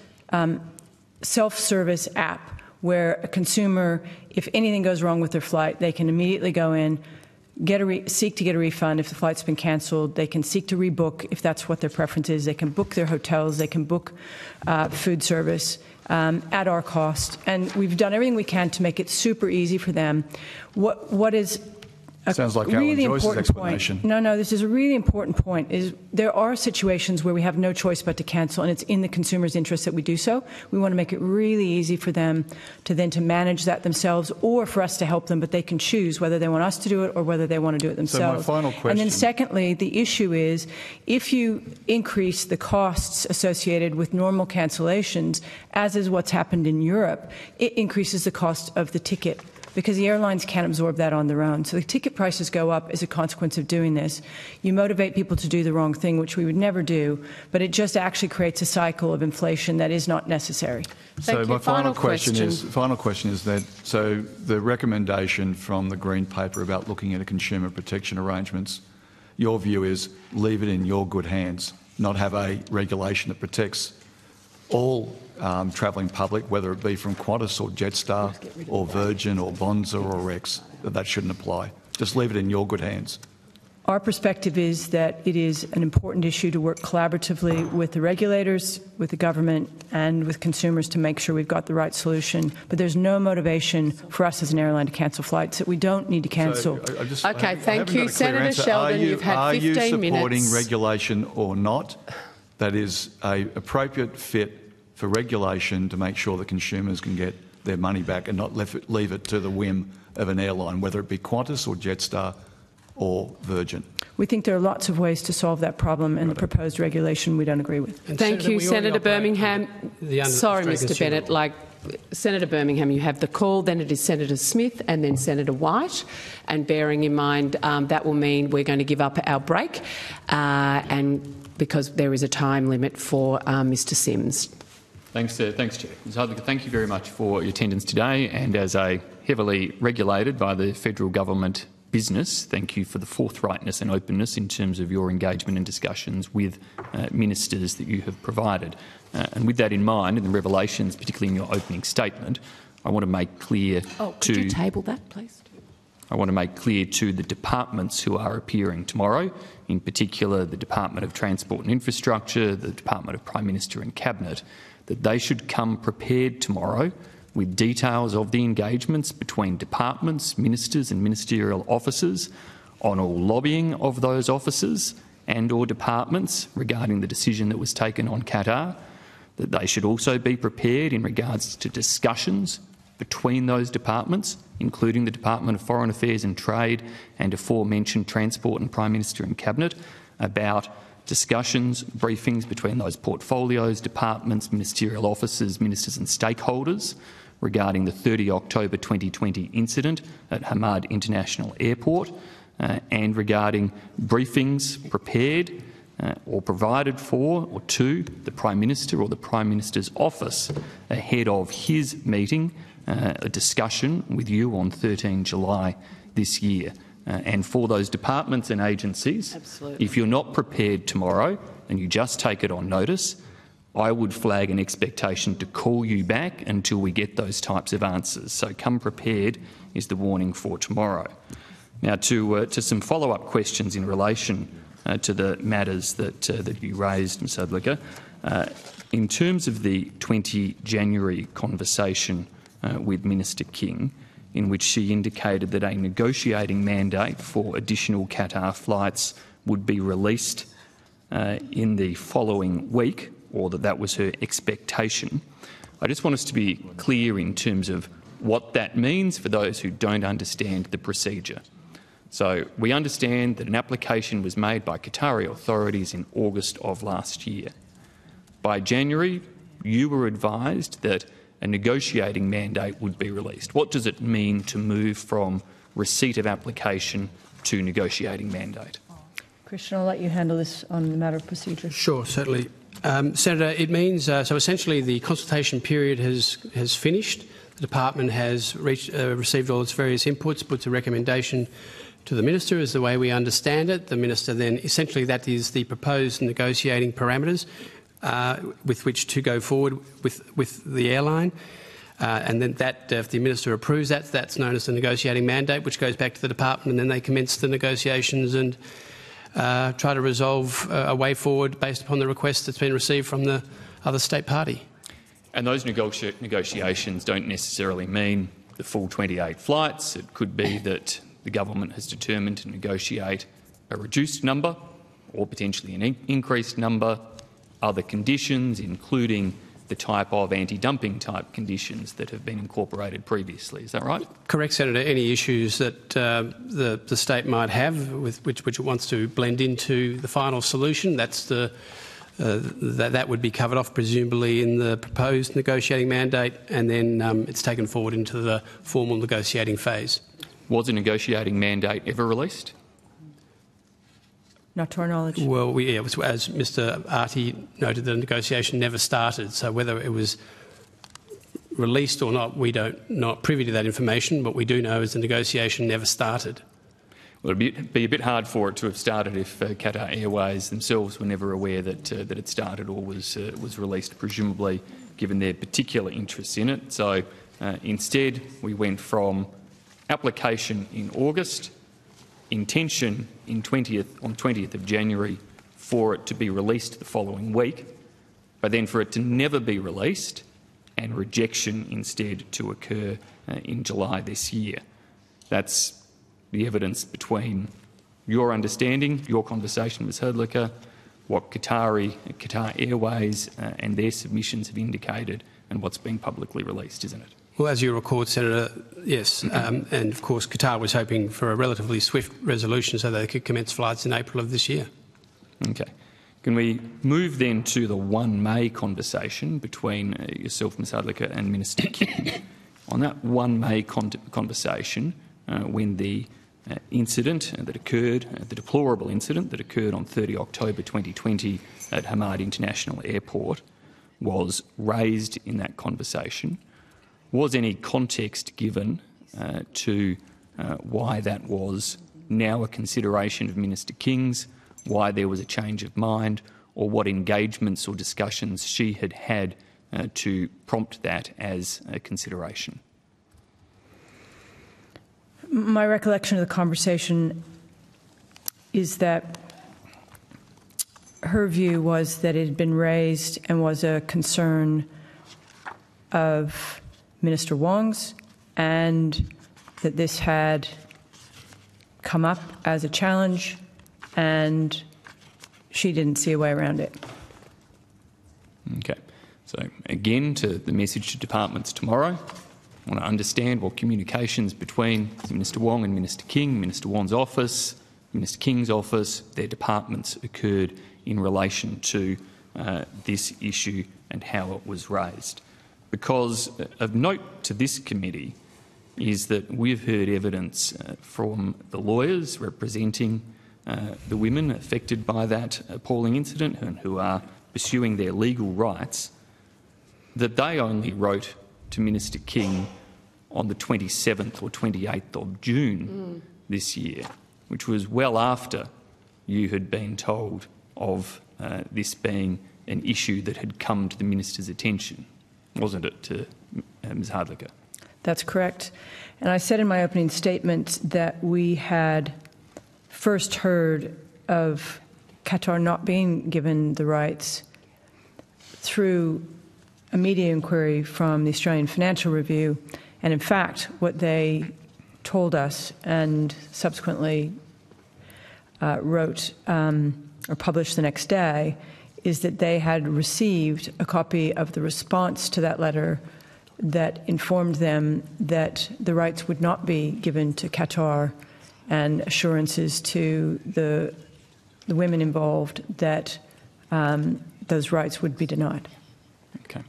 self-service app where a consumer, if anything goes wrong with their flight, they can immediately go in, seek to get a refund if the flight's been cancelled. They can seek to rebook if that's what their preference is. They can book their hotels. They can book food service at our cost. And we've done everything we can to make it super easy for them. What is sounds like really Alan Joyce's important explanation. point. No, this is a really important point. Is there are situations where we have no choice but to cancel, and it's in the consumer's interest that we do so. We want to make it really easy for them to manage that themselves, or for us to help them, but they can choose whether they want us to do it or whether they want to do it themselves. So my final question. And then secondly, the issue is if you increase the costs associated with normal cancellations, as is what's happened in Europe, it increases the cost of the ticket, because the airlines can't absorb that on their own. So the ticket prices go up as a consequence of doing this. You motivate people to do the wrong thing, which we would never do, but it just actually creates a cycle of inflation that is not necessary. So my final question is that, so the recommendation from the Green Paper about looking at a consumer protection arrangements, your view is leave it in your good hands, not have a regulation that protects all travelling public, whether it be from Qantas or Jetstar or Virgin or Bonza or Rex, that shouldn't apply. Just leave it in your good hands. Our perspective is that it is an important issue to work collaboratively with the regulators, with the government and with consumers to make sure we've got the right solution. But there's no motivation for us as an airline to cancel flights that we don't need to cancel. Okay, thank you. Senator Sheldon, you've had 15 minutes. Are you supporting regulation or not that is an appropriate fit for regulation to make sure that consumers can get their money back and not leave it to the whim of an airline, whether it be Qantas or Jetstar or Virgin? We think there are lots of ways to solve that problem, and the proposed regulation we don't agree with. Thank you, Senator Birmingham. Sorry, Mr Bennett. Senator Birmingham, you have the call, then it is Senator Smith and then Senator White. And bearing in mind that will mean we're going to give up our break and because there is a time limit for Mr Sims. Thanks, Chair. Thank you very much for your attendance today, and as a heavily regulated by the federal government business, thank you for the forthrightness and openness in terms of your engagement and discussions with ministers that you have provided. And with that in mind, and the revelations, particularly in your opening statement, I want to make clear could you table that, please? I want to make clear to the departments who are appearing tomorrow, in particular the Department of Transport and Infrastructure, the Department of Prime Minister and Cabinet, that they should come prepared tomorrow with details of the engagements between departments, ministers and ministerial officers on all lobbying of those officers and or departments regarding the decision that was taken on Qatar, that they should also be prepared in regards to discussions between those departments, including the Department of Foreign Affairs and Trade and aforementioned Transport and Prime Minister and Cabinet, about discussions, briefings between those portfolios, departments, ministerial officers, ministers and stakeholders regarding the 30 October 2020 incident at Hamad International Airport, and regarding briefings prepared or provided for or to the Prime Minister or the Prime Minister's office ahead of his meeting, a discussion with you on 13 July this year. And for those departments and agencies, Absolutely. if you're not prepared tomorrow and you just take it on notice, I would flag an expectation to call you back until we get those types of answers. So come prepared is the warning for tomorrow. Now to some follow-up questions in relation to the matters that you raised, Ms Hudlicker. In terms of the 20 January conversation with Minister King, in which she indicated that a negotiating mandate for additional Qatar flights would be released in the following week, or that was her expectation. I just want us to be clear in terms of what that means for those who don't understand the procedure. So we understand that an application was made by Qatari authorities in August of last year. By January, you were advised that a negotiating mandate would be released. What does it mean to move from receipt of application to negotiating mandate? Christian, I'll let you handle this on the matter of procedure. Sure, certainly. Senator, it means so essentially the consultation period has finished. The department has received all its various inputs, puts a recommendation to the Minister is the way we understand it. The Minister then, essentially that is the proposed negotiating parameters with which to go forward with the airline. And then that, if the Minister approves that, that's known as the negotiating mandate, which goes back to the department, and then they commence the negotiations and try to resolve a way forward based upon the request that's been received from the other state party. And those negotiations don't necessarily mean the full 28 flights. It could be that the government has determined to negotiate a reduced number or potentially an increased number, other conditions, including the type of anti-dumping type conditions that have been incorporated previously. Is that right? Correct, Senator. Any issues that the state might have with which it wants to blend into the final solution, that's that would be covered off presumably in the proposed negotiating mandate, and then it's taken forward into the formal negotiating phase. Was a negotiating mandate ever released? Not to our knowledge. Well, as Mr Arty noted, the negotiation never started, so whether it was released or not, we not privy to that information. What we do know is the negotiation never started. Well, it would be a bit hard for it to have started if Qatar Airways themselves were never aware that it started or was released, presumably, given their particular interests in it. So instead, we went from application in August, intention on 20th of January for it to be released the following week, but then for it to never be released and rejection instead to occur in July this year. That's the evidence between your understanding, your conversation with Hudlicker, what Qatar Airways and their submissions have indicated, and what's been publicly released, isn't it? Well, as you recall, Senator, yes, and of course Qatar was hoping for a relatively swift resolution so they could commence flights in April of this year. Okay. Can we move then to the 1 May conversation between yourself, Ms Hudlicker, and Minister King? On that 1 May conversation, when the incident that occurred, the deplorable incident that occurred on 30 October 2020 at Hamad International Airport was raised in that conversation, was any context given to why that was now a consideration of Minister King's, why there was a change of mind, or what engagements or discussions she had had to prompt that as a consideration? My recollection of the conversation is that her view was that it had been raised and was a concern of Minister Wong's, and that this had come up as a challenge and she didn't see a way around it. Okay. So again, to the message to departments tomorrow, I want to understand what communications between Minister Wong and Minister King, Minister Wong's office, Minister King's office, their departments occurred in relation to this issue and how it was raised. Because of note to this committee is that we've heard evidence from the lawyers representing the women affected by that appalling incident and who are pursuing their legal rights, that they only wrote to Minister King on the 27th or 28th of June this year, which was well after you had been told of this being an issue that had come to the Minister's attention, wasn't it, to Ms Hardlicker? That's correct. And I said in my opening statement that we had first heard of Qatar not being given the rights through a media inquiry from the Australian Financial Review. And in fact, what they told us and subsequently wrote or published the next day is that they had received a copy of the response to that letter that informed them that the rights would not be given to Qatar, and assurances to the women involved that those rights would be denied. Okay.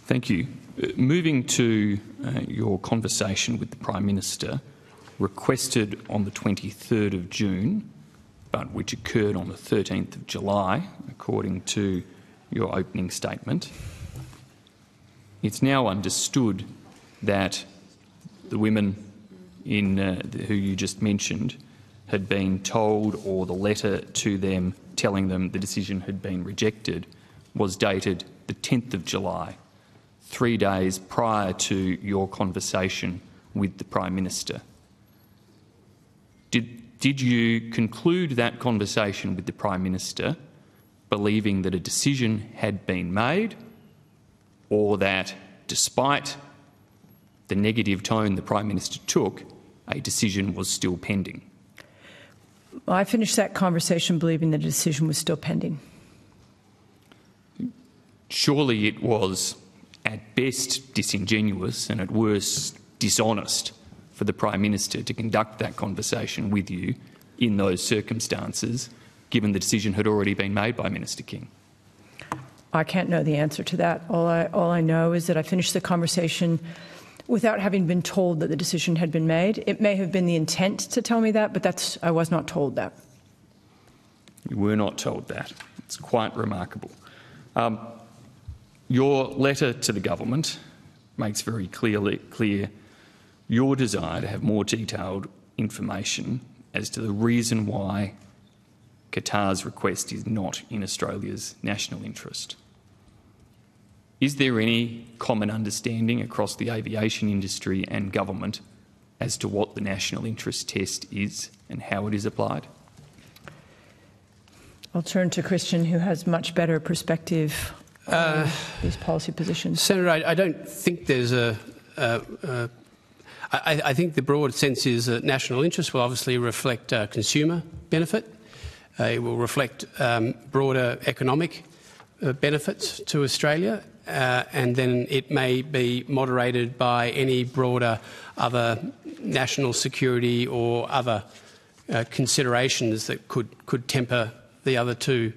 Thank you. Moving to your conversation with the Prime Minister, requested on the 23rd of June, but which occurred on the 13th of July, according to your opening statement. It's now understood that the women who you just mentioned had been told, or the letter to them telling them the decision had been rejected was dated the 10th of July, 3 days prior to your conversation with the Prime Minister. Did you conclude that conversation with the Prime Minister believing that a decision had been made, or that despite the negative tone the Prime Minister took, a decision was still pending? Well, I finished that conversation believing that a decision was still pending. Surely it was at best disingenuous and at worst dishonest for the Prime Minister to conduct that conversation with you in those circumstances, given the decision had already been made by Minister King. I can't know the answer to that. All I know is that I finished the conversation without having been told that the decision had been made. It may have been the intent to tell me that, but I was not told that. You were not told that. It's quite remarkable. Your letter to the government makes very clear your desire to have more detailed information as to the reason why Qatar's request is not in Australia's national interest. Is there any common understanding across the aviation industry and government as to what the national interest test is and how it is applied? I'll turn to Christian, who has much better perspective on these policy positions. Senator, I don't think there's I think the broad sense is that national interest will obviously reflect consumer benefit. It will reflect broader economic benefits to Australia, and then it may be moderated by any broader other national security or other considerations that could temper the other two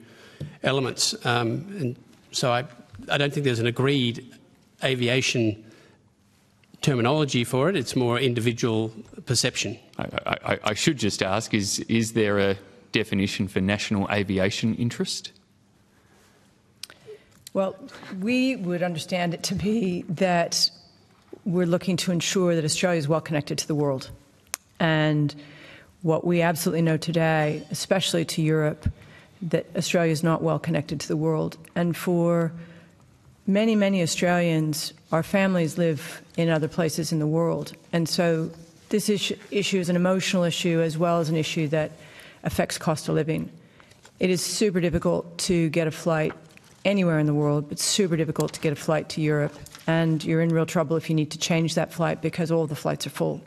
elements. And so I don't think there's an agreed aviation terminology for it. It's more individual perception. I should just ask, is there a definition for national aviation interest? Well, we would understand it to be that we're looking to ensure that Australia is well connected to the world. And what we absolutely know today, especially to Europe, that Australia is not well connected to the world. And for many, many Australians, our families live in other places in the world. And so this issue is an emotional issue as well as an issue that affects cost of living. It is super difficult to get a flight anywhere in the world, but super difficult to get a flight to Europe. And you're in real trouble if you need to change that flight because all the flights are full.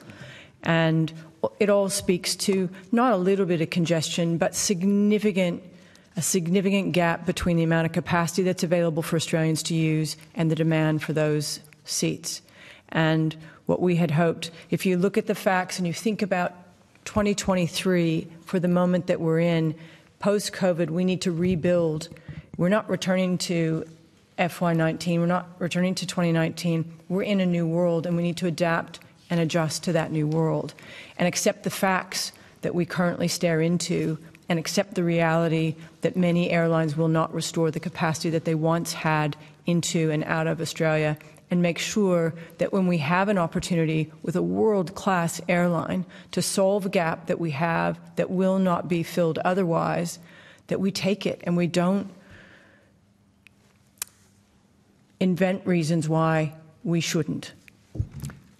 And it all speaks to not a little bit of congestion, but a significant gap between the amount of capacity that's available for Australians to use and the demand for those seats. And what we had hoped, if you look at the facts and you think about 2023 for the moment that we're in, post-COVID, we need to rebuild. We're not returning to FY19. We're not returning to 2019. We're in a new world, and we need to adapt and adjust to that new world and accept the facts that we currently stare into and accept the reality that many airlines will not restore the capacity that they once had into and out of Australia, and make sure that when we have an opportunity with a world-class airline to solve a gap that we have that will not be filled otherwise, that we take it and we don't invent reasons why we shouldn't.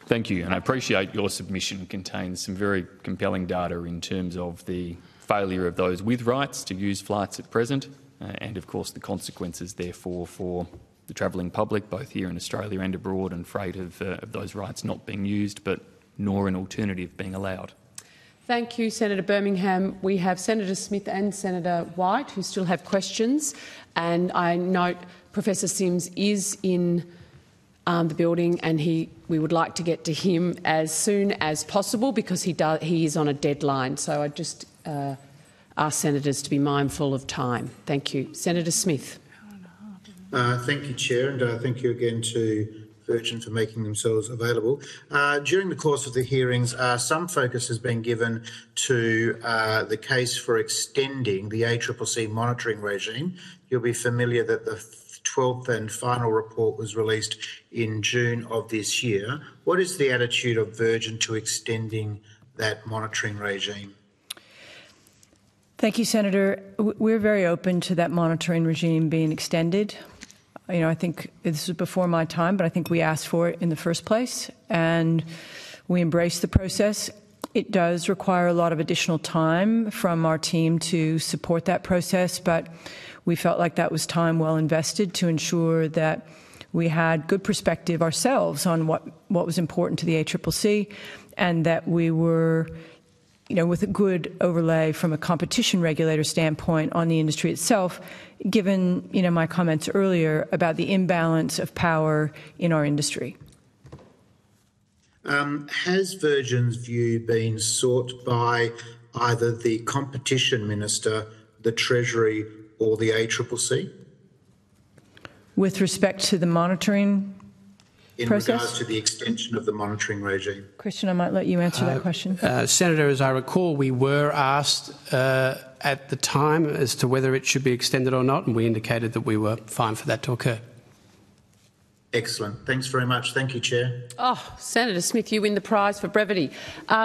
Thank you, and I appreciate your submission contains some very compelling data in terms of the failure of those with rights to use flights at present, and of course the consequences therefore for the travelling public, both here in Australia and abroad, and freight of those rights not being used, but nor an alternative being allowed. Thank you, Senator Birmingham. We have Senator Smith and Senator White who still have questions, and I note Professor Sims is in the building, and we would like to get to him as soon as possible because he is on a deadline. So I just ask senators to be mindful of time. Thank you. Senator Smith. Thank you, Chair, and thank you again to Virgin for making themselves available. During the course of the hearings, some focus has been given to the case for extending the ACCC monitoring regime. You'll be familiar that the 12th and final report was released in June of this year. What is the attitude of Virgin to extending that monitoring regime? Thank you, Senator. We're very open to that monitoring regime being extended. You know, I think this was before my time, but I think we asked for it in the first place, and we embraced the process. It does require a lot of additional time from our team to support that process, but we felt like that was time well invested to ensure that we had good perspective ourselves on what was important to the ACCC, and that we were, you know, with a good overlay from a competition regulator standpoint on the industry itself, given, you know, my comments earlier about the imbalance of power in our industry. Has Virgin's view been sought by either the Competition Minister, the Treasury or the ACCC? With respect to the monitoring process? In regards to the extension of the monitoring regime. Christian, I might let you answer that question. Senator, as I recall, we were asked at the time as to whether it should be extended or not, and we indicated that we were fine for that to occur. Excellent. Thanks very much. Thank you, Chair. Oh, Senator Smith, you win the prize for brevity.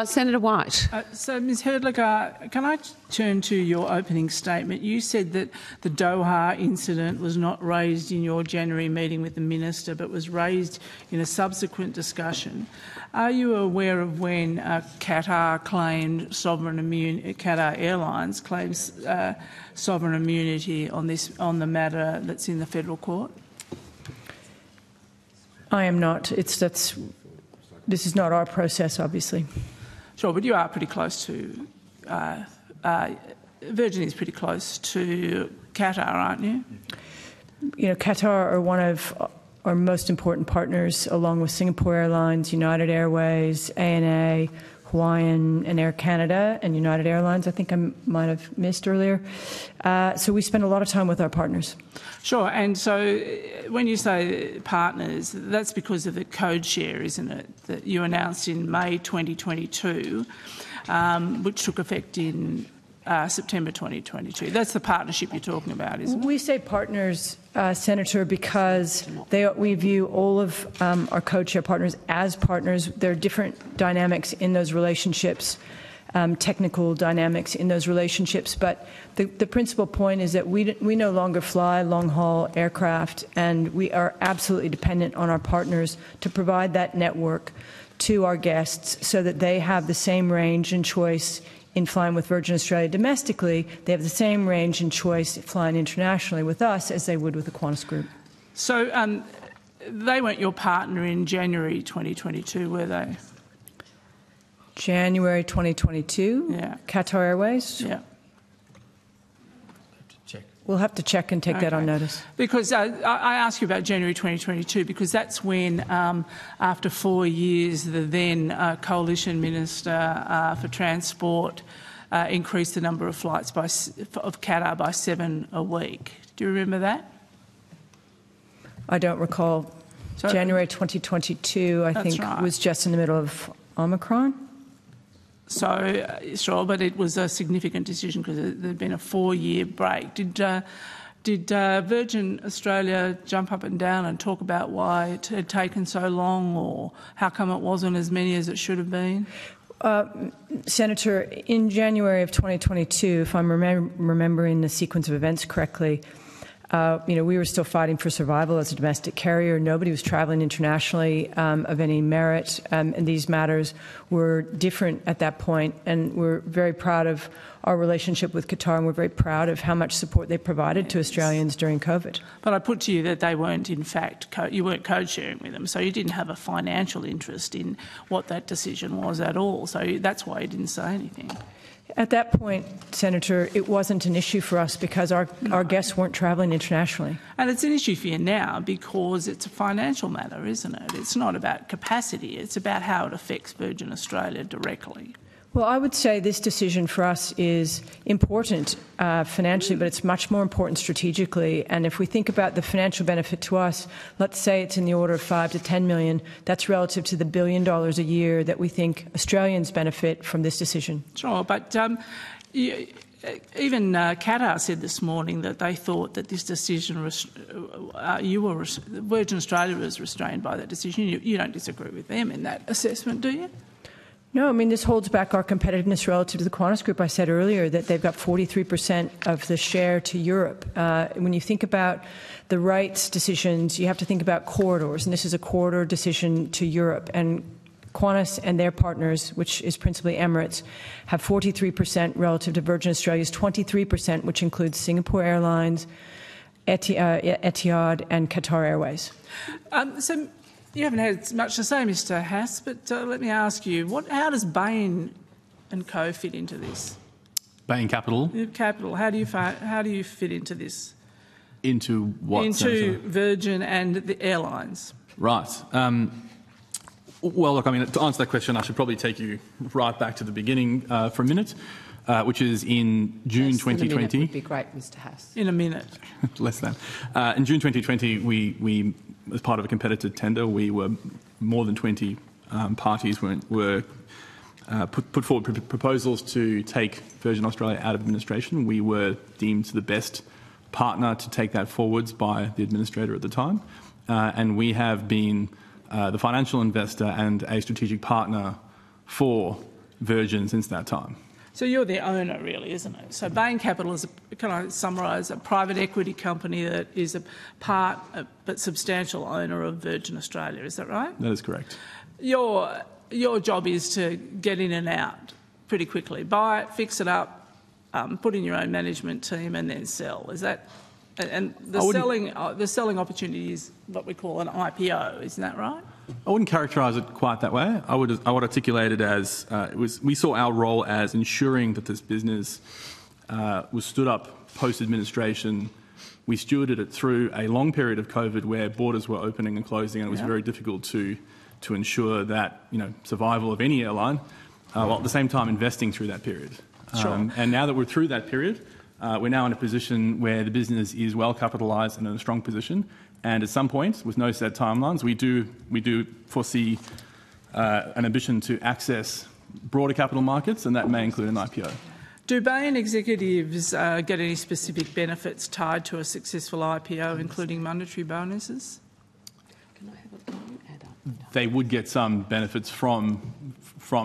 Senator White. So, Ms Herdlicker, can I turn to your opening statement? You said that the Doha incident was not raised in your January meeting with the Minister, but was raised in a subsequent discussion. Are you aware of when Qatar claimed sovereign immunity? Qatar Airlines claims sovereign immunity on the matter that's in the federal court? I am not. This is not our process, obviously. Sure, but you are pretty close to. Virgin is pretty close to Qatar, aren't you? You know, Qatar are one of our most important partners, along with Singapore Airlines, United Airways, ANA, Hawaiian, and Air Canada, and United Airlines. I think I might have missed earlier. So we spend a lot of time with our partners. Sure, and so when you say partners, that's because of the code share, isn't it, that you announced in May 2022, which took effect in September 2022. That's the partnership you're talking about, isn't it? We say partners, Senator, because we view all of our code share partners as partners. There are different dynamics in those relationships, technical dynamics in those relationships, but the principal point is that we no longer fly long-haul aircraft, and we are absolutely dependent on our partners to provide that network to our guests so that they have the same range and choice in flying with Virgin Australia domestically. They have the same range and choice flying internationally with us as they would with the Qantas Group. So they weren't your partner in January 2022, were they? January 2022? Yeah. Qatar Airways? Yeah. We'll have to check and take that on notice. Because I asked you about January 2022 because that's when, after 4 years, the then Coalition Minister for Transport increased the number of flights of Qatar by 7 a week. Do you remember that? I don't recall So, January 2022, I That's think, right. was just in the middle of Omicron. So, sure, but it was a significant decision because there'd been a 4-year break. Did Virgin Australia jump up and down and talk about why it had taken so long, or how come it wasn't as many as it should have been? Senator, in January of 2022, if I'm remembering the sequence of events correctly, we were still fighting for survival as a domestic carrier. Nobody was travelling internationally of any merit, and these matters were different at that point. And we're very proud of our relationship with Qatar, and we're very proud of how much support they provided to Australians during COVID. But I put to you that they weren't, in fact, you weren't code-sharing with them, so you didn't have a financial interest in what that decision was at all. So that's why you didn't say anything. At that point, Senator, it wasn't an issue for us because our guests weren't travelling internationally. And it's an issue for you now because it's a financial matter, isn't it? It's not about capacity, it's about how it affects Virgin Australia directly. Well, I would say this decision for us is important financially, but it's much more important strategically. And if we think about the financial benefit to us, let's say it's in the order of $5 to $10 million. That's relative to the $1 billion a year that we think Australians benefit from this decision. Sure, but even Qatar said this morning that they thought that this decision, Virgin Australia was restrained by that decision. You don't disagree with them in that assessment, do you? No, I mean, this holds back our competitiveness relative to the Qantas Group. I said earlier that they've got 43% of the share to Europe. When you think about the rights decisions, you have to think about corridors, and this is a corridor decision to Europe. And Qantas and their partners, which is principally Emirates, have 43% relative to Virgin Australia's 23%, which includes Singapore Airlines, Etihad and Qatar Airways. So you haven't had much to say, Mr Hass, but let me ask you, how does Bain and Co fit into this? Bain Capital. Capital. How do you fit into this? Into what? Into Senator? Virgin and the airlines. Right. Well, look, I mean, to answer that question, I should probably take you right back to the beginning for a minute, which is in June 2020. In a minute would be great, Mr Hass. In a minute. Less than. In June 2020, we, as part of a competitive tender, we were more than 20 parties were put forward proposals to take Virgin Australia out of administration. We were deemed the best partner to take that forwards by the administrator at the time, and we have been the financial investor and a strategic partner for Virgin since that time. So you're the owner, really, isn't it? So Bain Capital is, can I summarise, a private equity company that is a part but substantial owner of Virgin Australia. Is that right? That is correct. Your job is to get in and out pretty quickly, buy it, fix it up, put in your own management team, and then sell. Is that? And the selling opportunity is what we call an IPO. Isn't that right? I wouldn't characterise it quite that way. I would articulate it as we saw our role as ensuring that this business was stood up post-administration. We stewarded it through a long period of COVID where borders were opening and closing, and it was very difficult to ensure that survival of any airline, while at the same time investing through that period. Sure. And now that we're through that period, we're now in a position where the business is well capitalised and in a strong position. And at some point, with no set timelines, we do foresee an ambition to access broader capital markets, and that may include an IPO. Do Bain executives get any specific benefits tied to a successful IPO, including monetary bonuses? Can I have a add up? They would get some benefits from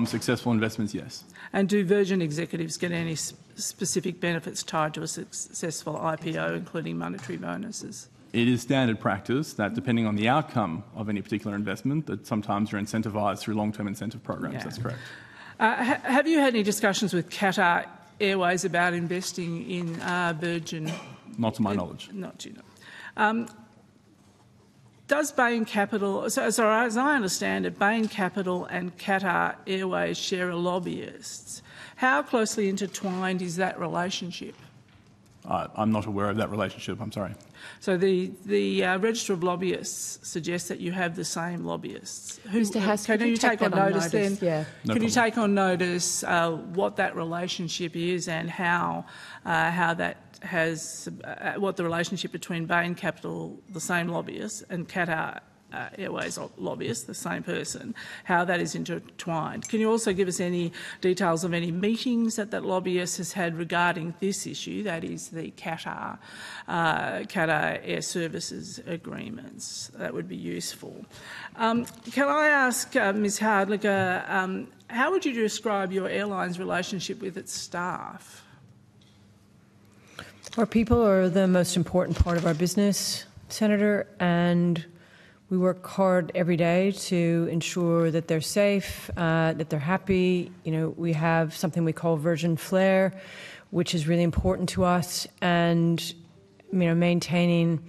successful investments, yes. And do Virgin executives get any specific benefits tied to a successful IPO, including monetary bonuses? It is standard practice that depending on the outcome of any particular investment, that sometimes you're incentivised through long-term incentive programs. Yeah. That's correct. Have you had any discussions with Qatar Airways about investing in Virgin? Not to my knowledge. Not to you know. Does Bain Capital, so as I understand it, Bain Capital and Qatar Airways share lobbyists. How closely intertwined is that relationship? I'm not aware of that relationship, I'm sorry. So the Register of Lobbyists suggests that you have the same lobbyists. Mr Hass, can you take on notice then? Yeah. Can you take on notice what that relationship is and how that has what the relationship between Bain Capital, the same lobbyists, and Qatar Airways lobbyist, the same person, how that is intertwined. Can you also give us any details of any meetings that lobbyist has had regarding this issue, that is the Qatar Air Services agreements? That would be useful. Can I ask Ms Hardlicker, how would you describe your airline's relationship with its staff? Our people are the most important part of our business, Senator, and we work hard every day to ensure that they're safe, that they're happy. You know, we have something we call Virgin Flair, which is really important to us, and maintaining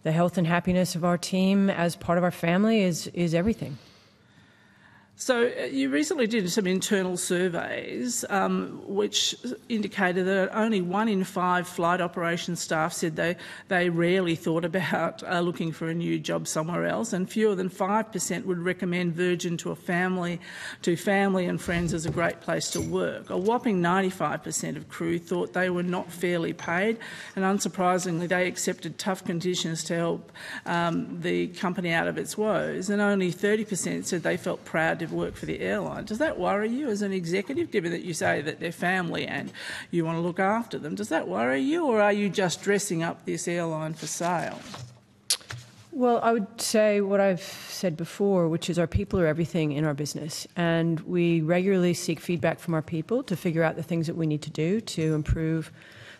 the health and happiness of our team as part of our family is everything. So you recently did some internal surveys which indicated that only 1 in 5 flight operations staff said they rarely thought about looking for a new job somewhere else, and fewer than 5% would recommend Virgin to family and friends as a great place to work. A whopping 95% of crew thought they were not fairly paid, and unsurprisingly they accepted tough conditions to help the company out of its woes, and only 30% said they felt proud to work for the airline. Does that worry you as an executive, given that you say that they're family and you want to look after them? Does that worry you, or are you just dressing up this airline for sale? Well, I would say what I've said before, which is our people are everything in our business, and we regularly seek feedback from our people to figure out the things that we need to do to improve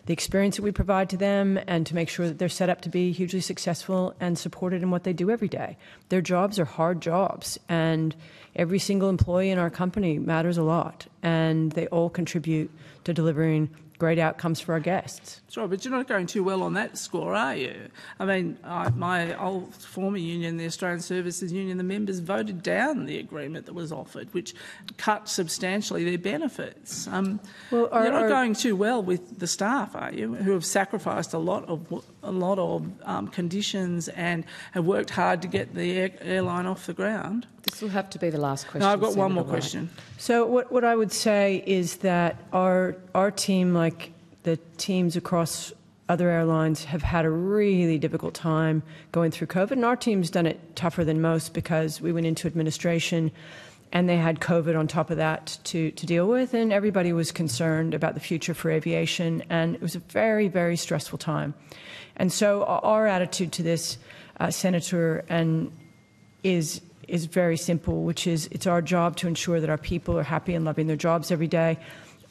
the experience that we provide to them and to make sure that they're set up to be hugely successful and supported in what they do every day. Their jobs are hard jobs, and every single employee in our company matters a lot, and they all contribute to delivering great outcomes for our guests. Sure, but you're not going too well on that score, are you? I mean, my old former union, the Australian Services Union, the members voted down the agreement that was offered, which cut substantially their benefits. You're not going too well with the staff, are you, who have sacrificed a lot of conditions and have worked hard to get the airline off the ground? This will have to be the last question. No, I've got Senator one more White. question. So what I would say is that our team, like the teams across other airlines, have had a really difficult time going through COVID, and our team's done it tougher than most because we went into administration and they had COVID on top of that to deal with, and everybody was concerned about the future for aviation, and it was a very, very stressful time. And so our attitude to this, Senator, is very simple, which is it's our job to ensure that our people are happy and loving their jobs every day,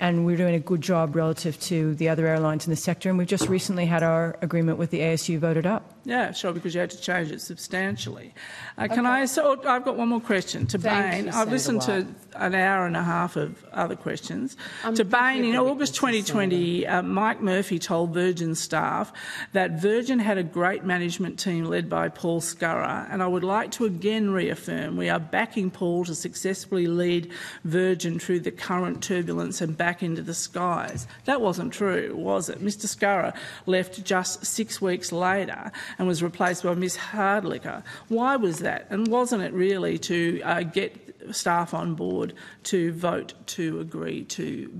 and we're doing a good job relative to the other airlines in the sector, and we've just recently had our agreement with the ASU voted up. Yeah, sure, because you had to change it substantially. So I've got one more question to Bain. I've listened to an hour and a half of other questions. To Bain, in August 2020, Mike Murphy told Virgin staff that Virgin had a great management team led by Paul Scurrah, and I would like to again reaffirm we are backing Paul to successfully lead Virgin through the current turbulence and back into the skies. That wasn't true, was it? Mr Scurrah left just 6 weeks later and was replaced by Ms Hardlicker. Why was that? And wasn't it really to get staff on board to vote to agree to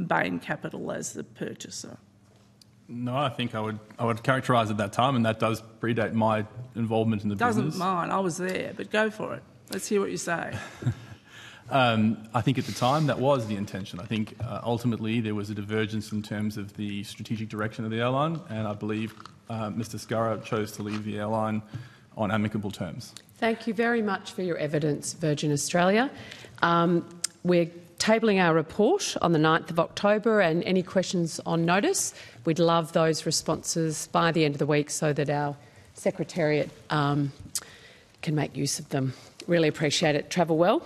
Bain Capital as the purchaser? No, I think I would characterise at that time, and that does predate my involvement in the business. Doesn't mine. I was there, but go for it. Let's hear what you say. I think at the time that was the intention. I think ultimately there was a divergence in terms of the strategic direction of the airline, and I believe Mr Scurrah chose to leave the airline on amicable terms. Thank you very much for your evidence, Virgin Australia. We're tabling our report on the 9th of October, and any questions on notice, we'd love those responses by the end of the week so that our Secretariat can make use of them. Really appreciate it. Travel well.